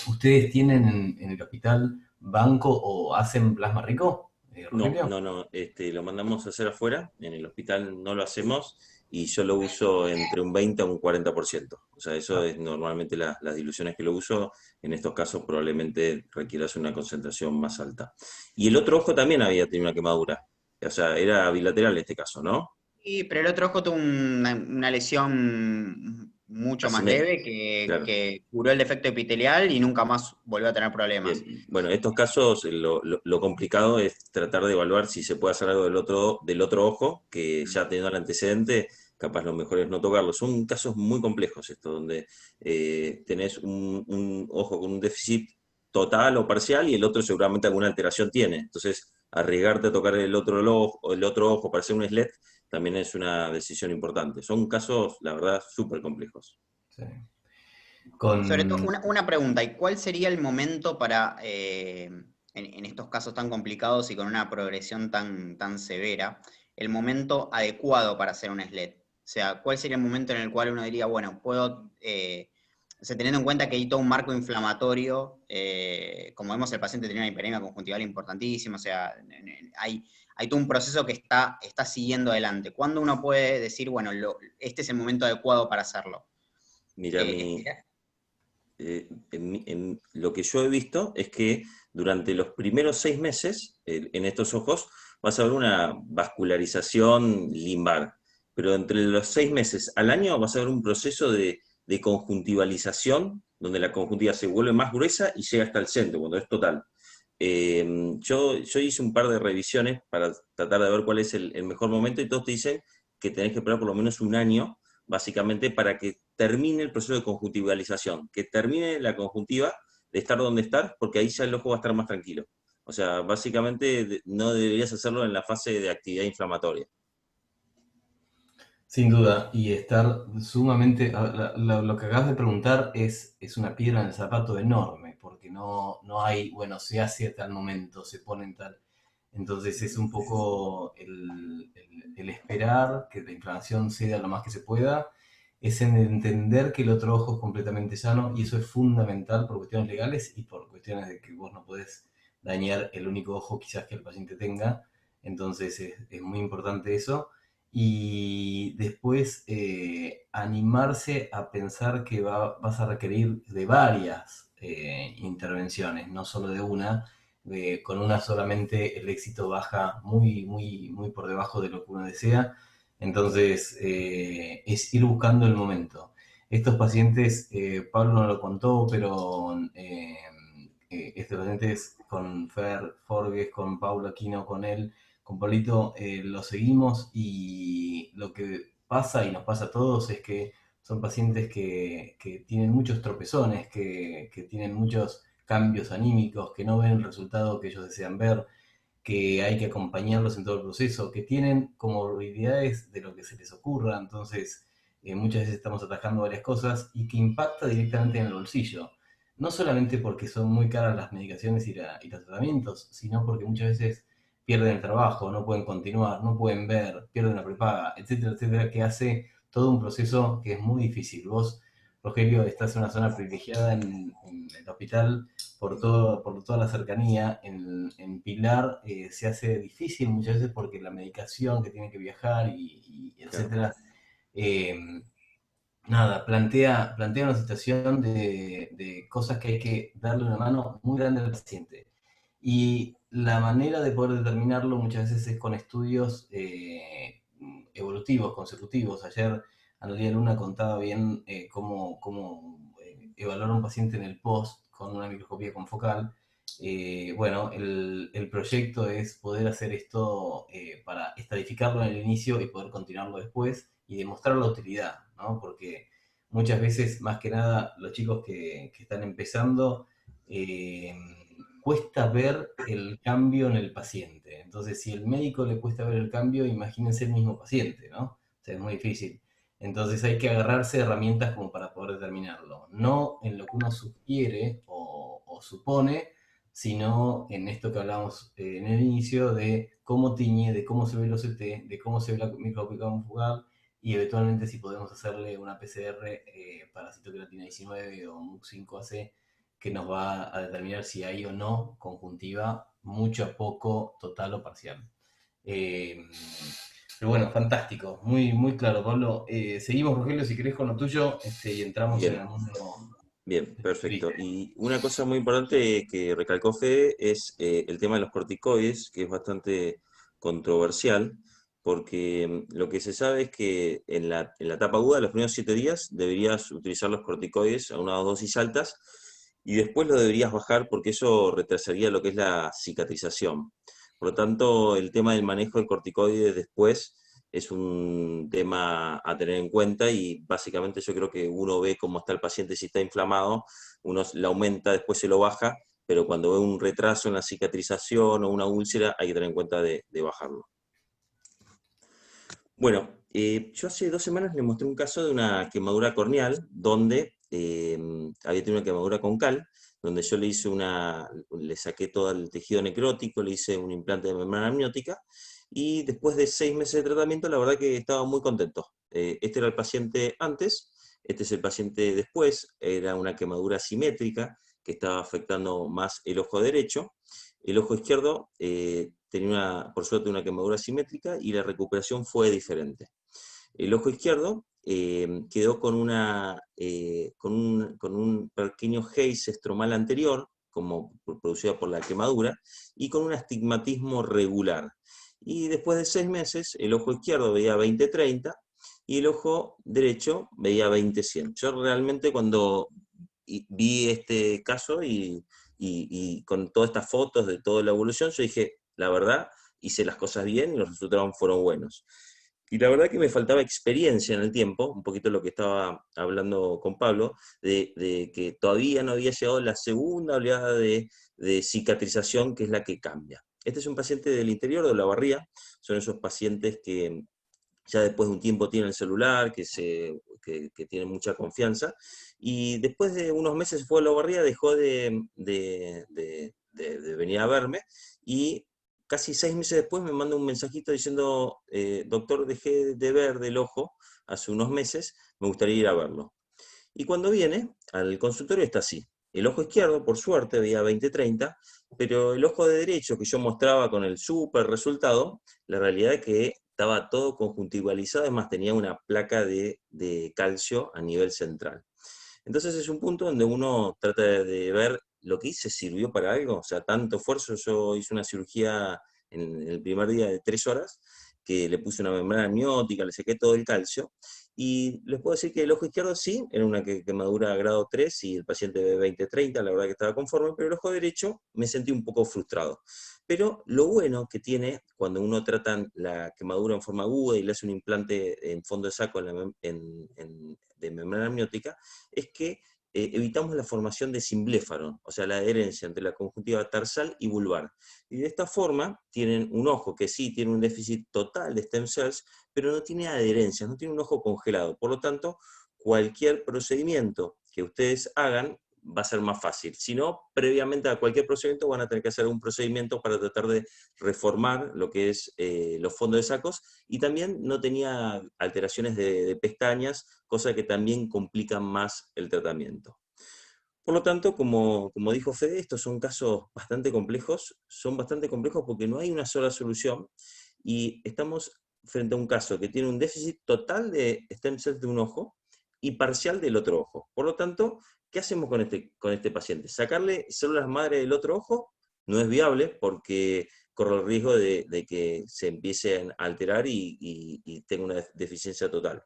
¿Ustedes tienen en el hospital banco o hacen plasma rico, No, Rogelio? no, no, lo mandamos a hacer afuera, en el hospital no lo hacemos y yo lo uso entre un 20 a un 40%. O sea, eso Ah, es normalmente las diluciones que lo uso. En estos casos probablemente requieras una concentración más alta. Y el otro ojo también había tenido una quemadura. O sea, era bilateral en este caso, ¿no? Sí, pero el otro ojo tuvo una lesión mucho más Asimétrica, leve claro. que curó el defecto epitelial y nunca más volvió a tener problemas. Bien, bueno, en estos casos lo complicado es tratar de evaluar si se puede hacer algo del otro ojo, que ya teniendo el antecedente, capaz lo mejor es no tocarlo. Son casos muy complejos estos, donde tenés un ojo con un déficit total o parcial y el otro seguramente alguna alteración tiene. Entonces, arriesgarte a tocar el otro ojo para hacer un SLET también es una decisión importante. Son casos, la verdad, súper complejos. sí. Sobre todo, Con, una pregunta, ¿y cuál sería el momento para, en estos casos tan complicados y con una progresión tan severa, el momento adecuado para hacer un SLED? O sea, ¿cuál sería el momento en el cual uno diría, bueno, puedo, o sea, teniendo en cuenta que hay todo un marco inflamatorio, como vemos, el paciente tiene una hiperemia conjuntival importantísima, o sea, hay todo un proceso que está siguiendo adelante. ¿Cuándo uno puede decir, bueno, este es el momento adecuado para hacerlo? Mira, lo que yo he visto es que durante los primeros 6 meses en estos ojos vas a ver una vascularización limbar, pero entre los 6 meses al año vas a ver un proceso de conjuntivalización, donde la conjuntiva se vuelve más gruesa y llega hasta el centro, cuando es total. Yo hice un par de revisiones para tratar de ver cuál es el mejor momento y todos te dicen que tenés que esperar por lo menos un año, básicamente para que termine el proceso de conjuntivalización, que termine la conjuntiva de estar donde estar, porque ahí ya el ojo va a estar más tranquilo. O sea, básicamente no deberías hacerlo en la fase de actividad inflamatoria. Sin duda, y estar sumamente... Lo que acabas de preguntar es una piedra en el zapato enorme, porque no hay, bueno, se hace a tal momento, se pone en tal... Entonces es un poco el esperar que la inflamación ceda lo más que se pueda, es en entender que el otro ojo es completamente sano, y eso es fundamental por cuestiones legales y por cuestiones de que vos no podés dañar el único ojo quizás que el paciente tenga. Entonces es muy importante eso, y después animarse a pensar que vas a requerir de varias intervenciones, no solo de una. Con una solamente el éxito baja muy, muy, muy por debajo de lo que uno desea. Entonces es ir buscando el momento. Estos pacientes, Pablo no lo contó, pero estos pacientes con Fer Forges, con Paulo Aquino, con él, con Pablito, lo seguimos, y lo que pasa y nos pasa a todos es que son pacientes que tienen muchos tropezones, que tienen muchos cambios anímicos, que no ven el resultado que ellos desean ver, que hay que acompañarlos en todo el proceso, que tienen comorbilidades de lo que se les ocurra. Entonces muchas veces estamos atajando varias cosas y que impacta directamente en el bolsillo. No solamente porque son muy caras las medicaciones y los tratamientos, sino porque muchas veces pierden el trabajo, no pueden continuar, no pueden ver, pierden la prepaga, etcétera, etcétera, que hace todo un proceso que es muy difícil. Vos Rogelio, estás en una zona privilegiada en el hospital por toda la cercanía. En Pilar se hace difícil muchas veces porque la medicación que tiene que viajar y Claro. etcétera, eh, nada, plantea una situación de cosas que hay que darle una mano muy grande al paciente. Y la manera de poder determinarlo muchas veces es con estudios evolutivos, consecutivos. Ayer Analia Luna contaba bien cómo evaluar a un paciente en el post con una microscopía confocal. Bueno, el proyecto es poder hacer esto para estadificarlo en el inicio y poder continuarlo después y demostrar la utilidad, ¿no? Porque muchas veces, más que nada, los chicos que están empezando, eh, cuesta ver el cambio en el paciente. Entonces, si el médico le cuesta ver el cambio, imagínense el mismo paciente, ¿no? O sea, es muy difícil. Entonces hay que agarrarse de herramientas como para poder determinarlo. No en lo que uno sugiere o supone, sino en esto que hablamos en el inicio de cómo tiñe, de cómo se ve el OCT, de cómo se ve la microscopía conjugal y eventualmente si podemos hacerle una PCR para citocromatina 19 o MUC5AC que nos va a determinar si hay o no conjuntiva, mucho, poco, total o parcial. Eh, pero bueno, fantástico, muy, muy claro, Pablo. Seguimos, Rogelio, si querés con lo tuyo y entramos en Bien. el mundo Bien, gris. perfecto. Y una cosa muy importante que recalcó Fede es el tema de los corticoides, que es bastante controversial, porque lo que se sabe es que en la etapa aguda, los primeros 7 días, deberías utilizar los corticoides a una dosis altas y después lo deberías bajar porque eso retrasaría lo que es la cicatrización. Por lo tanto, el tema del manejo del corticoide después es un tema a tener en cuenta y básicamente yo creo que uno ve cómo está el paciente, si está inflamado, uno le aumenta, después se lo baja, pero cuando ve un retraso en la cicatrización o una úlcera hay que tener en cuenta de bajarlo. Bueno, yo hace 2 semanas le mostré un caso de una quemadura corneal donde había tenido una quemadura con cal, donde yo le saqué todo el tejido necrótico, le hice un implante de membrana amniótica y después de 6 meses de tratamiento, la verdad que estaba muy contento. Este era el paciente antes, este es el paciente después, era una quemadura simétrica que estaba afectando más el ojo derecho. El ojo izquierdo tenía por suerte una quemadura simétrica y la recuperación fue diferente. El ojo izquierdo quedó con un pequeño haze estromal anterior, como producido por la quemadura, y con un astigmatismo regular. Y después de 6 meses, el ojo izquierdo veía 20/30 y el ojo derecho veía 20/100. Yo realmente cuando vi este caso y con todas estas fotos de toda la evolución, yo dije, la verdad, hice las cosas bien y los resultados fueron buenos. Y la verdad que me faltaba experiencia en el tiempo, un poquito lo que estaba hablando con Pablo, de que todavía no había llegado la segunda oleada de cicatrización, que es la que cambia. Este es un paciente del interior de Olavarría, son esos pacientes que ya después de un tiempo tienen el celular, que tienen mucha confianza, y después de unos meses fue a Olavarría, dejó de venir a verme, y casi 6 meses después me manda un mensajito diciendo, doctor, dejé de ver del ojo hace unos meses, me gustaría ir a verlo. Y cuando viene al consultorio está así. El ojo izquierdo, por suerte, veía 20/30, pero el ojo de derecho que yo mostraba con el súper resultado, la realidad es que estaba todo conjuntivalizado, además tenía una placa de calcio a nivel central. Entonces es un punto donde uno trata de ver lo que hice, sirvió para algo, o sea, tanto esfuerzo. Yo hice una cirugía en el primer día de 3 horas, que le puse una membrana amniótica, le saqué todo el calcio, y les puedo decir que el ojo izquierdo sí, era una quemadura grado 3 y el paciente de 20/30, la verdad que estaba conforme, pero el ojo derecho me sentí un poco frustrado. Pero lo bueno que tiene cuando uno trata la quemadura en forma aguda y le hace un implante en fondo de saco de membrana amniótica, es que evitamos la formación de simbléfaro, o sea, la adherencia entre la conjuntiva tarsal y vulvar. Y de esta forma tienen un ojo que sí tiene un déficit total de stem cells, pero no tiene adherencias, no tiene un ojo congelado. Por lo tanto, cualquier procedimiento que ustedes hagan va a ser más fácil. Si no, previamente a cualquier procedimiento van a tener que hacer un procedimiento para tratar de reformar lo que es los fondos de sacos, y también no tenía alteraciones de pestañas, cosa que también complican más el tratamiento. Por lo tanto, como dijo Fede, estos son casos bastante complejos, son bastante complejos porque no hay una sola solución, y estamos frente a un caso que tiene un déficit total de stem cells de un ojo y parcial del otro ojo. Por lo tanto, ¿qué hacemos con este paciente? ¿Sacarle células madre del otro ojo? No es viable porque corre el riesgo de que se empiecen a alterar y tenga una deficiencia total.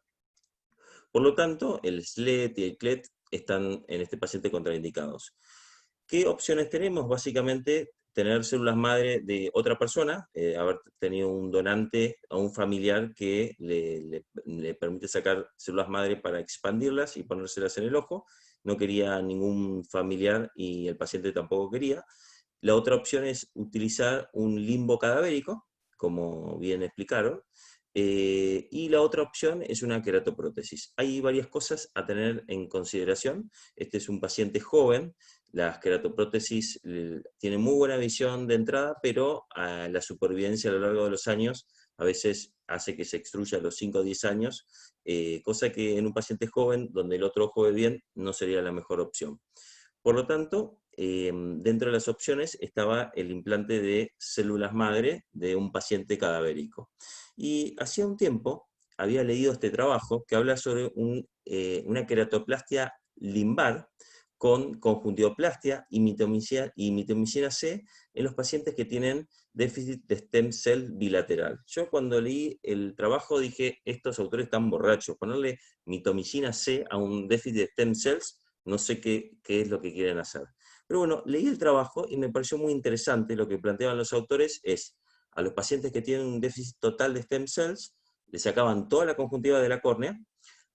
Por lo tanto, el SLET y el CLET están en este paciente contraindicados. ¿Qué opciones tenemos? Básicamente, tener células madre de otra persona, haber tenido un donante o un familiar que le permite sacar células madre para expandirlas y ponérselas en el ojo. No quería ningún familiar y el paciente tampoco quería. La otra opción es utilizar un limbo cadavérico, como bien explicaron, y la otra opción es una queratoprótesis. Hay varias cosas a tener en consideración. Este es un paciente joven. Las queratoprótesis tienen muy buena visión de entrada, pero la supervivencia a lo largo de los años a veces hace que se extruya a los 5 o 10 años, cosa que en un paciente joven, donde el otro ojo ve bien, no sería la mejor opción. Por lo tanto, dentro de las opciones estaba el implante de células madre de un paciente cadavérico. Y hacía un tiempo había leído este trabajo que habla sobre una queratoplastia limbar con conjuntivoplastia y mitomicina C en los pacientes que tienen déficit de stem cell bilateral. Yo cuando leí el trabajo dije, estos autores están borrachos, ponerle mitomicina C a un déficit de stem cells, no sé qué es lo que quieren hacer. Pero bueno, leí el trabajo y me pareció muy interesante. Lo que planteaban los autores es, a los pacientes que tienen un déficit total de stem cells, le sacaban toda la conjuntiva de la córnea,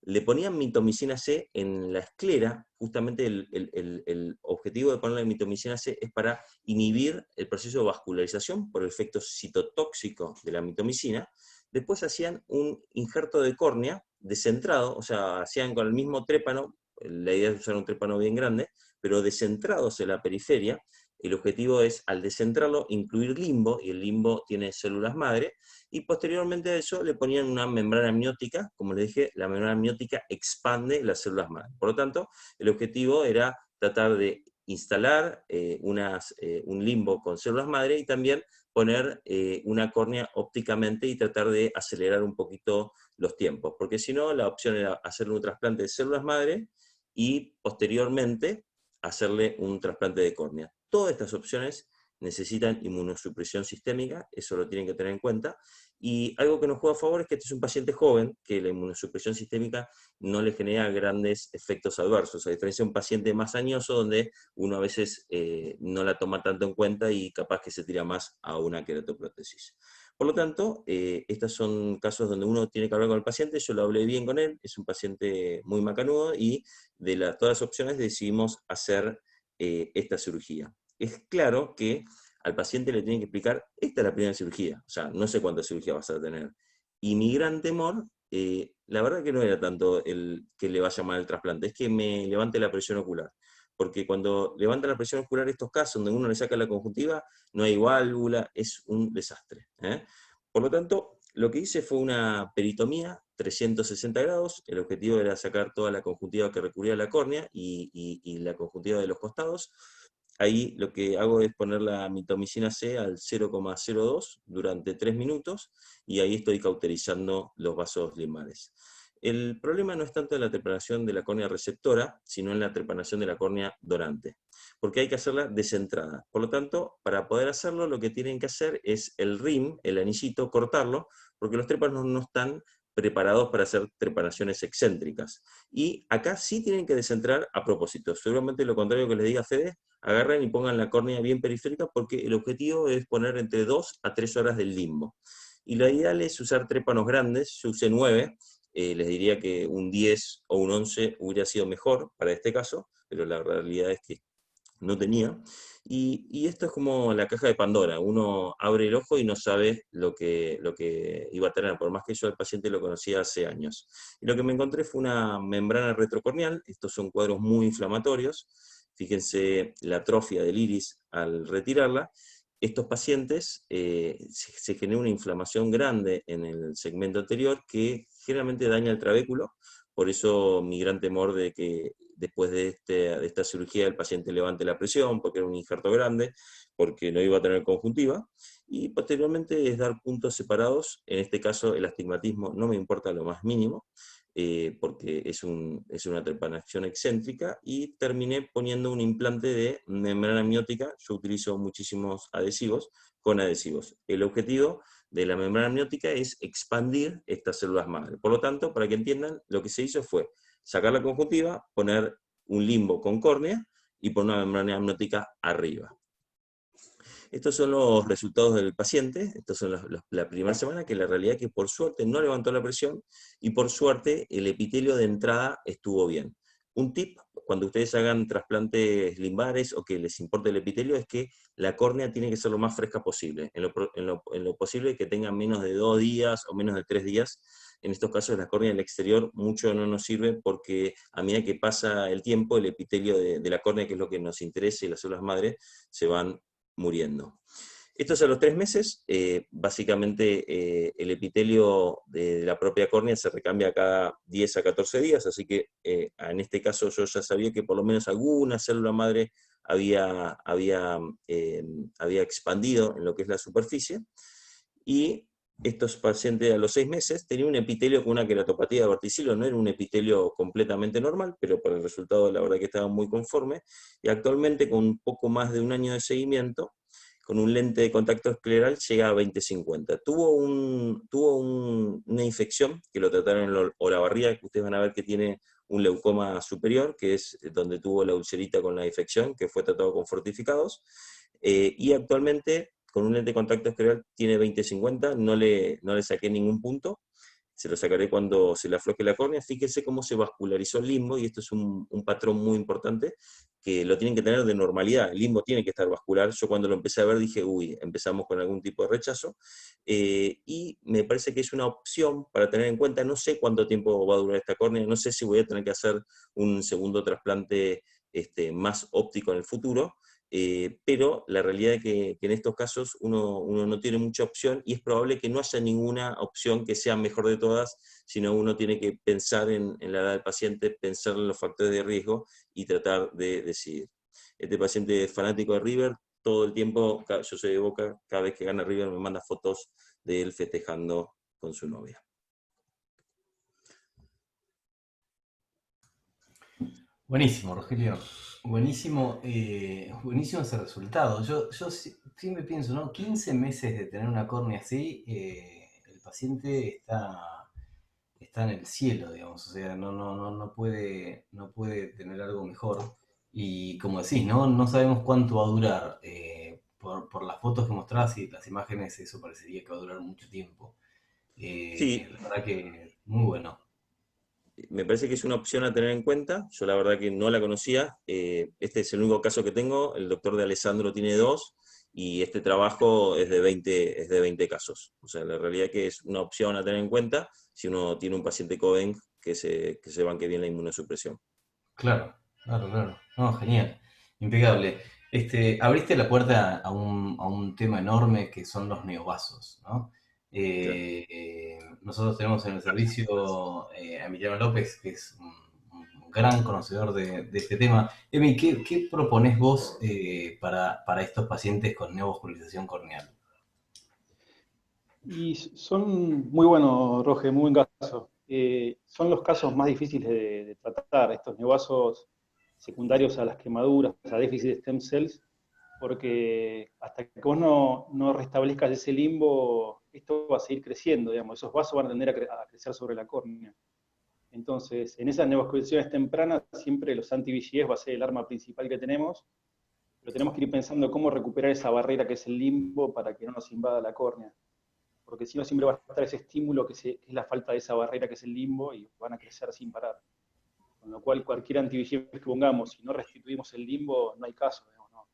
le ponían mitomicina C en la esclera. Justamente el objetivo de ponerle mitomicina C es para inhibir el proceso de vascularización por el efecto citotóxico de la mitomicina. Después hacían un injerto de córnea descentrado, o sea, hacían con el mismo trépano, la idea es usar un trépano bien grande, pero descentrados en la periferia. El objetivo es, al descentrarlo, incluir limbo, y el limbo tiene células madre, y posteriormente a eso le ponían una membrana amniótica. Como les dije, la membrana amniótica expande las células madre. Por lo tanto, el objetivo era tratar de instalar un limbo con células madre y también poner una córnea ópticamente y tratar de acelerar un poquito los tiempos, porque si no, la opción era hacerle un trasplante de células madre y posteriormente hacerle un trasplante de córnea. Todas estas opciones necesitan inmunosupresión sistémica, eso lo tienen que tener en cuenta, y algo que nos juega a favor es que este es un paciente joven, que la inmunosupresión sistémica no le genera grandes efectos adversos, a diferencia de un paciente más añoso, donde uno a veces no la toma tanto en cuenta y capaz que se tira más a una queratoprótesis. Por lo tanto, estos son casos donde uno tiene que hablar con el paciente. Yo lo hablé bien con él, es un paciente muy macanudo, y de todas las opciones decidimos hacer esta cirugía. Es claro que al paciente le tienen que explicar, esta es la primera cirugía, o sea, no sé cuántas cirugías vas a tener. Y mi gran temor, la verdad que no era tanto el que le vaya mal el trasplante, es que me levante la presión ocular. Porque cuando levanta la presión ocular estos casos, donde uno le saca la conjuntiva, no hay válvula, es un desastre. Por lo tanto, lo que hice fue una peritomía 360 grados. El objetivo era sacar toda la conjuntiva que recubría la córnea y la conjuntiva de los costados. Ahí lo que hago es poner la mitomicina C al 0,02 durante 3 minutos, y ahí estoy cauterizando los vasos limbares. El problema no es tanto en la trepanación de la córnea receptora, sino en la trepanación de la córnea donante, porque hay que hacerla descentrada. Por lo tanto, para poder hacerlo, lo que tienen que hacer es el rim, el anillito, cortarlo, porque los trépanos no están preparados para hacer trepanaciones excéntricas. Y acá sí tienen que descentrar a propósito. Seguramente lo contrario que les diga Fede, agarren y pongan la córnea bien periférica, porque el objetivo es poner entre 2 a 3 horas del limbo. Y lo ideal es usar trépanos grandes. Yo usé 9, les diría que un 10 o un 11 hubiera sido mejor para este caso, pero la realidad es que no tenía. Y esto es como la caja de Pandora. Uno abre el ojo y no sabe lo que iba a tener, por más que yo al paciente lo conocía hace años. Y lo que me encontré fue una membrana retrocorneal. Estos son cuadros muy inflamatorios. fíjense la atrofia del iris al retirarla, estos pacientes se genera una inflamación grande en el segmento anterior que generalmente daña el trabéculo. Por eso mi gran temor de que después de esta cirugía el paciente levante la presión, porque era un injerto grande, porque no iba a tener conjuntiva, y posteriormente es dar puntos separados. En este caso el astigmatismo no me importa lo más mínimo, porque es una trepanación excéntrica, y terminé poniendo un implante de membrana amniótica. Yo utilizo muchísimos adhesivos con adhesivos. El objetivo de la membrana amniótica es expandir estas células madre. Por lo tanto, para que entiendan, lo que se hizo fue sacar la conjuntiva, poner un limbo con córnea y poner una membrana amniótica arriba. Estos son los resultados del paciente. Estos son la primera semana, que la realidad es que por suerte no levantó la presión y por suerte el epitelio de entrada estuvo bien. Un tip, cuando ustedes hagan trasplantes limbares o que les importe el epitelio, es que la córnea tiene que ser lo más fresca posible. En lo posible que tenga menos de 2 días o menos de 3 días. En estos casos la córnea del exterior mucho no nos sirve, porque a medida que pasa el tiempo el epitelio de la córnea, que es lo que nos interesa, y las células madre, se van muriendo. Esto es a los 3 meses. Básicamente el epitelio de la propia córnea se recambia cada 10 a 14 días, así que en este caso yo ya sabía que por lo menos alguna célula madre había expandido en lo que es la superficie, y estos pacientes a los 6 meses tenían un epitelio con una queratopatía de verticilo. No era un epitelio completamente normal, pero por el resultado la verdad que estaba muy conforme, y actualmente con un poco más de un año de seguimiento, con un lente de contacto escleral, llega a 20/50. Tuvo una infección que lo trataron en la Olavarría, que ustedes van a ver que tiene un leucoma superior, que es donde tuvo la ulcerita con la infección, que fue tratado con fortificados, y actualmente con un lente de contacto escleral tiene 20/50, no le saqué ningún punto. Se lo sacaré cuando se le afloje la córnea. Fíjense cómo se vascularizó el limbo, y esto es un patrón muy importante, que lo tienen que tener de normalidad. El limbo tiene que estar vascular. Yo cuando lo empecé a ver dije, uy, empezamos con algún tipo de rechazo, y me parece que es una opción para tener en cuenta. No sé cuánto tiempo va a durar esta córnea, no sé si voy a tener que hacer un segundo trasplante más óptico en el futuro, pero la realidad es que en estos casos uno no tiene mucha opción, y es probable que no haya ninguna opción que sea mejor de todas, sino uno tiene que pensar en la edad del paciente, pensar en los factores de riesgo y tratar de decidir. Este paciente es fanático de River, todo el tiempo. Yo soy de Boca, cada vez que gana River me manda fotos de él festejando con su novia. Buenísimo, Rogelio. Buenísimo, buenísimo ese resultado. Yo siempre pienso, ¿no? 15 meses de tener una córnea así, el paciente está en el cielo, digamos. O sea, no puede tener algo mejor. Y como decís, ¿no? No sabemos cuánto va a durar. Por las fotos que mostrás y las imágenes, eso parecería que va a durar mucho tiempo. Sí, La verdad que muy bueno. me parece que es una opción a tener en cuenta. Yo la verdad que no la conocía. Este es el único caso que tengo. El doctor de Alessandro tiene 2, y este trabajo es de 20 casos. O sea, la realidad es que es una opción a tener en cuenta si uno tiene un paciente Coven que se banque bien la inmunosupresión. Claro, claro. No, genial, impecable. Abriste la puerta a un tema enorme que son los neovasos, ¿no? Claro. Nosotros tenemos en el servicio a Emiliano López, que es un gran conocedor de este tema. Emi, ¿qué proponés vos para estos pacientes con neovascularización corneal? Y son muy buenos, Roge, muy buen caso. Son los casos más difíciles de tratar, estos neovasos secundarios a las quemaduras, a déficit de stem cells, porque hasta que vos no restablezcas ese limbo, esto va a seguir creciendo, digamos, esos vasos van a tender a crecer sobre la córnea. Entonces, en esas neovascularizaciones tempranas, siempre los anti-VEGF va a ser el arma principal que tenemos, pero tenemos que ir pensando cómo recuperar esa barrera que es el limbo para que no nos invada la córnea, porque si no siempre va a estar ese estímulo que es la falta de esa barrera que es el limbo, y van a crecer sin parar. Con lo cual, cualquier anti-VEGF que pongamos, si no restituimos el limbo, no hay caso, digamos, ¿no?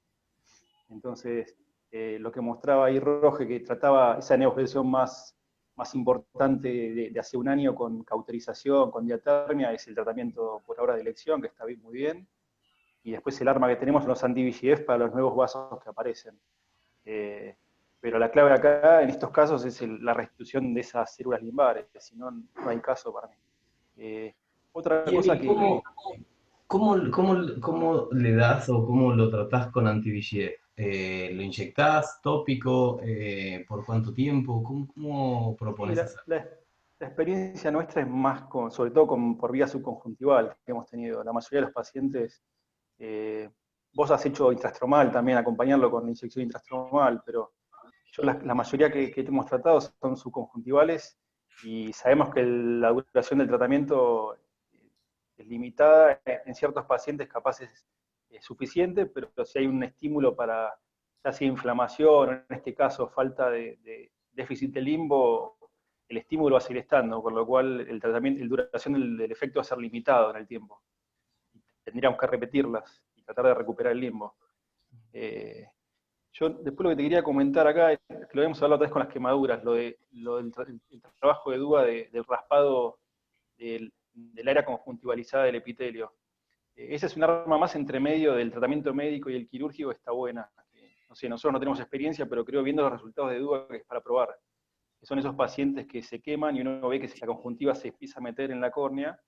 Entonces, lo que mostraba ahí Roge, que trataba esa neovascularización más importante de hace un año con cauterización, con diatermia, es el tratamiento por ahora de elección, que está muy bien. y después el arma que tenemos son los anti-VEGF para los nuevos vasos que aparecen. Pero la clave acá, en estos casos, es la restitución de esas células limbares, si no, no hay caso para mí. Otra Y cosa Emi, que... ¿cómo le das o cómo lo tratás con anti-VEGF? ¿Lo inyectás tópico? ¿Por cuánto tiempo? ¿Cómo Sí, propones hacerlo? la experiencia nuestra es más, sobre todo por vía subconjuntival que hemos tenido. La mayoría de los pacientes, vos has hecho intrastromal también, acompañarlo con inyección intrastromal, pero la mayoría que hemos tratado son subconjuntivales y sabemos que la duración del tratamiento es limitada, en ciertos pacientes capaz es suficiente, pero si hay un estímulo para, ya sea inflamación, o en este caso falta de déficit de limbo, el estímulo va a seguir estando, con lo cual el tratamiento, la duración del efecto va a ser limitado en el tiempo. Tendríamos que repetirlas y tratar de recuperar el limbo. Yo después lo que te quería comentar acá, es que lo habíamos hablado otra vez con las quemaduras, el trabajo de Dúa del raspado del área conjuntivalizada del epitelio. Esa es un arma más entre medio del tratamiento médico y el quirúrgico, está buena. No sé, nosotros no tenemos experiencia, pero creo viendo los resultados de Dúa que es para probar. Que son esos pacientes que se queman y uno ve que la conjuntiva se empieza a meter en la córnea.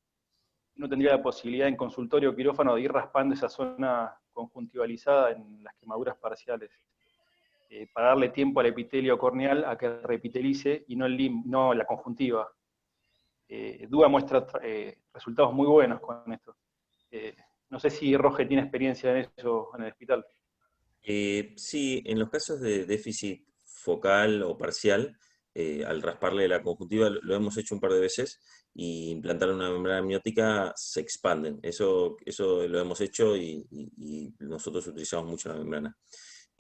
Uno tendría la posibilidad en consultorio o quirófano de ir raspando esa zona conjuntivalizada en las quemaduras parciales. Para darle tiempo al epitelio corneal a que repitelice y no la conjuntiva. Dúa muestra resultados muy buenos con esto. No sé si Roge tiene experiencia en eso en el hospital. Sí, en los casos de déficit focal o parcial, al rasparle la conjuntiva, lo hemos hecho un par de veces, y implantar una membrana amniótica se expanden. Eso lo hemos hecho y nosotros utilizamos mucho la membrana.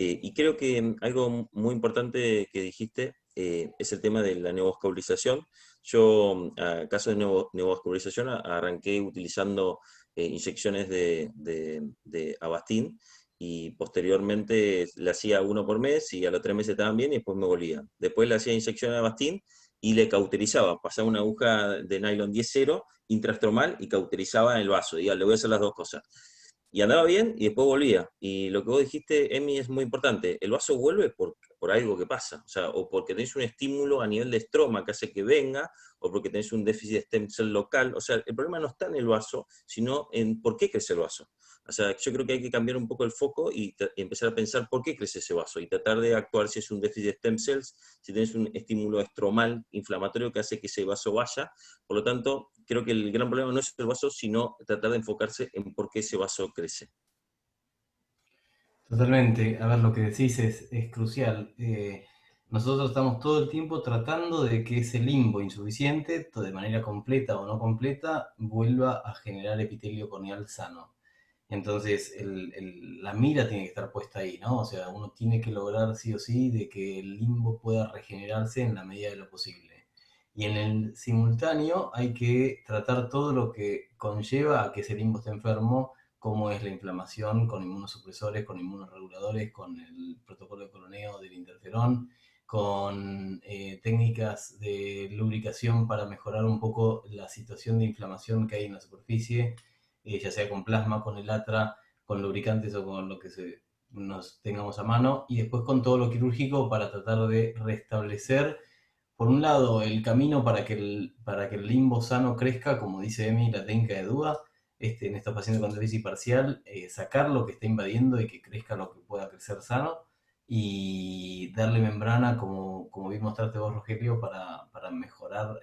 Y creo que algo muy importante que dijiste es el tema de la neovascularización. Yo, a caso de neovascularización, arranqué utilizando inyecciones de Avastin, y posteriormente le hacía uno por mes y a los 3 meses estaban bien y después me volvía. Después le hacía inyección de Avastin y le cauterizaba. Pasaba una aguja de nylon 10-0 intrastromal y cauterizaba en el vaso. Diga, le voy a hacer las dos cosas. Y andaba bien y después volvía. Y lo que vos dijiste, Emi, es muy importante. El vaso vuelve por algo que pasa. O sea, o porque tenés un estímulo a nivel de estroma que hace que venga, o porque tenés un déficit de stem cell local. O sea, el problema no está en el vaso, sino en por qué crece el vaso. O sea, yo creo que hay que cambiar un poco el foco y empezar a pensar por qué crece ese vaso y tratar de actuar si es un déficit de stem cells, si tenés un estímulo estromal inflamatorio que hace que ese vaso vaya. Por lo tanto, creo que el gran problema no es el vaso, sino tratar de enfocarse en por qué ese vaso crece. Totalmente. A ver, lo que decís es crucial. Nosotros estamos todo el tiempo tratando de que ese limbo insuficiente, de manera completa o no completa, vuelva a generar epitelio corneal sano. Entonces, la mira tiene que estar puesta ahí, ¿no? O sea, uno tiene que lograr sí o sí de que el limbo pueda regenerarse en la medida de lo posible. Y en el simultáneo hay que tratar todo lo que conlleva a que ese limbo esté enfermo, como es la inflamación con inmunosupresores, con inmunoreguladores, con el protocolo de coroneo del interferón, con técnicas de lubricación para mejorar un poco la situación de inflamación que hay en la superficie, ya sea con plasma, con el atra, con lubricantes o con lo que nos tengamos a mano, y después con todo lo quirúrgico para tratar de restablecer, por un lado, el camino para que el limbo sano crezca, como dice Emi, la técnica de Dúa, en estos pacientes con déficit parcial, sacar lo que está invadiendo y que crezca lo que pueda crecer sano, y darle membrana, como vi mostrarte vos, Rogelio, para mejorar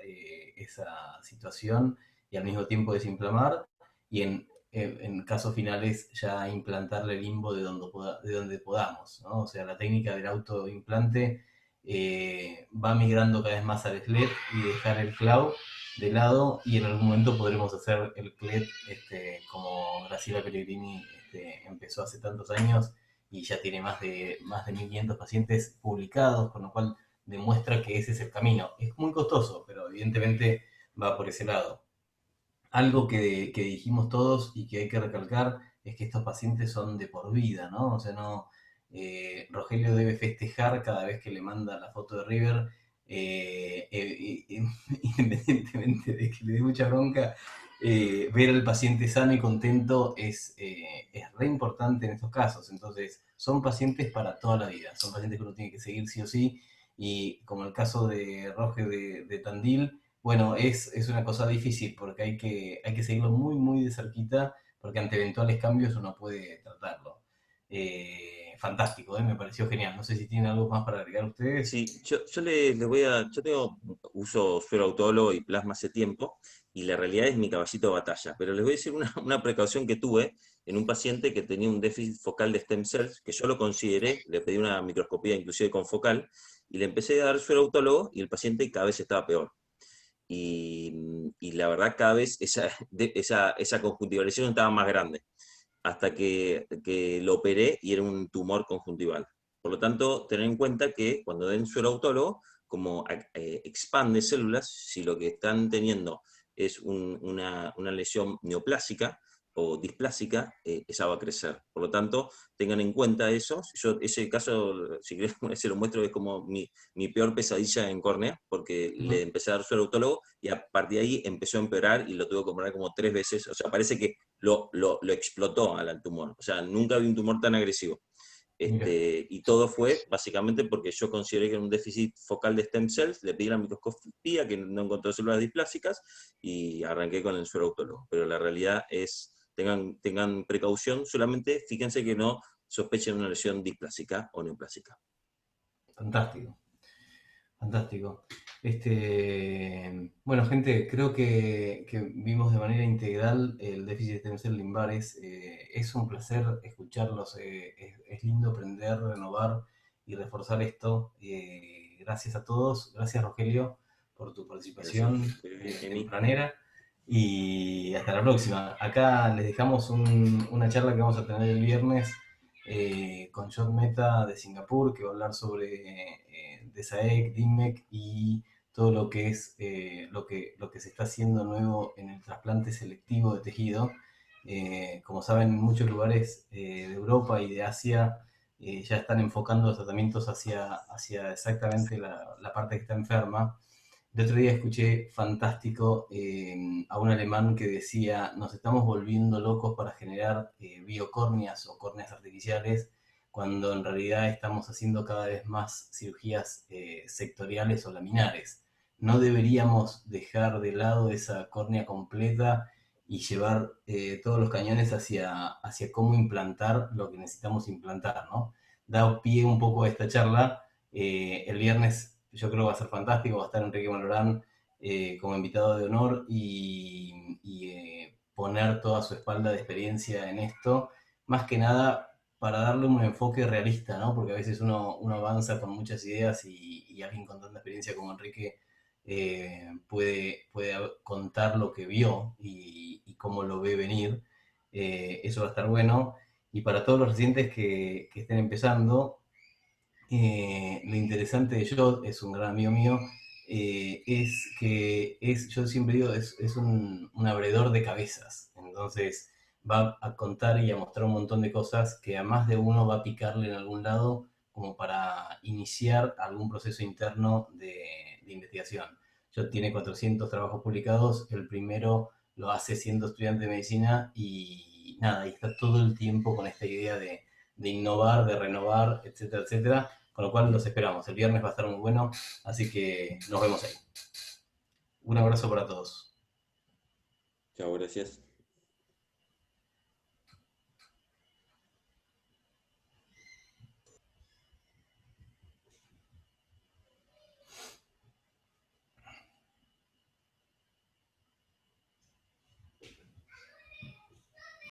esa situación y al mismo tiempo desinflamar, y en casos finales ya implantarle limbo de donde podamos, ¿no? O sea, la técnica del autoimplante va migrando cada vez más al SLED y dejar el cloud de lado, y en algún momento podremos hacer el CLED como Graciela Pellegrini empezó hace tantos años y ya tiene más de 1.500 pacientes publicados, con lo cual demuestra que ese es el camino. Es muy costoso, pero evidentemente va por ese lado. Algo que dijimos todos y que hay que recalcar es que estos pacientes son de por vida, ¿no? O sea, no, Rogelio debe festejar cada vez que le manda la foto de River, independientemente de que le dé mucha bronca, ver al paciente sano y contento es re importante en estos casos. Entonces, son pacientes para toda la vida, son pacientes que uno tiene que seguir sí o sí, y como el caso de Roge de Tandil, bueno, es una cosa difícil porque hay que seguirlo muy, muy de cerquita, porque ante eventuales cambios uno puede tratarlo. Fantástico, me pareció genial. No sé si tienen algo más para agregar ustedes. Sí, yo tengo, uso suero autólogo y plasma hace tiempo, y la realidad es mi caballito de batalla, pero les voy a decir una precaución que tuve en un paciente que tenía un déficit focal de stem cells, que yo lo consideré, le pedí una microscopía inclusive con focal, y le empecé a dar suero autólogo, y el paciente cada vez estaba peor. Y la verdad cada vez esa conjuntivalización estaba más grande, hasta que lo operé y era un tumor conjuntival. Por lo tanto, tener en cuenta que cuando den suero autólogo, como expande células, si lo que están teniendo es una lesión neoplásica o displásica, esa va a crecer. Por lo tanto, tengan en cuenta eso. Yo ese caso, si quieren, se lo muestro, es como mi peor pesadilla en córnea, porque le empecé a dar suero autólogo y a partir de ahí empezó a empeorar y lo tuve que operar como 3 veces. O sea, parece que lo explotó al tumor. O sea, nunca vi un tumor tan agresivo. Y todo fue básicamente porque yo consideré que era un déficit focal de stem cells, le pedí la microscopía que no encontró células displásicas y arranqué con el suero autólogo. Pero la realidad es, tengan precaución, solamente fíjense que no sospechen una lesión displásica o neoplásica. Fantástico. Fantástico. Bueno, gente, creo que vimos de manera integral el déficit de stem cell limbares. Es un placer escucharlos. Es lindo aprender, renovar y reforzar esto. Gracias a todos. Gracias, Rogelio, por tu participación tempranera. Y hasta la próxima. Acá les dejamos una charla que vamos a tener el viernes con John Mehta de Singapur, que va a hablar sobre DSAEC, DIMEC y todo lo que es lo que se está haciendo nuevo en el trasplante selectivo de tejido. Como saben, en muchos lugares de Europa y de Asia ya están enfocando los tratamientos hacia exactamente la parte que está enferma. El otro día escuché fantástico a un alemán que decía: nos estamos volviendo locos para generar biocórneas o córneas artificiales, cuando en realidad estamos haciendo cada vez más cirugías sectoriales o laminares. No deberíamos dejar de lado esa córnea completa y llevar todos los cañones hacia cómo implantar lo que necesitamos implantar, ¿no? Da pie un poco a esta charla. El viernes yo creo que va a ser fantástico, va a estar Enrique Malorán como invitado de honor y poner toda su espalda de experiencia en esto, más que nada para darle un enfoque realista, ¿no? Porque a veces uno avanza con muchas ideas y alguien con tanta experiencia como Enrique puede contar lo que vio y cómo lo ve venir. Eso va a estar bueno. Y para todos los residentes que estén empezando, lo interesante de Jod, es un gran amigo mío, es que yo siempre digo, es un abredor de cabezas. Entonces va a contar y a mostrar un montón de cosas que a más de uno va a picarle en algún lado como para iniciar algún proceso interno de investigación. Jod tiene 400 trabajos publicados, el primero lo hace siendo estudiante de medicina y nada, y está todo el tiempo con esta idea de innovar, de renovar, etcétera, etcétera. Con lo cual los esperamos. El viernes va a estar muy bueno, así que nos vemos ahí. Un abrazo para todos. Chao, gracias.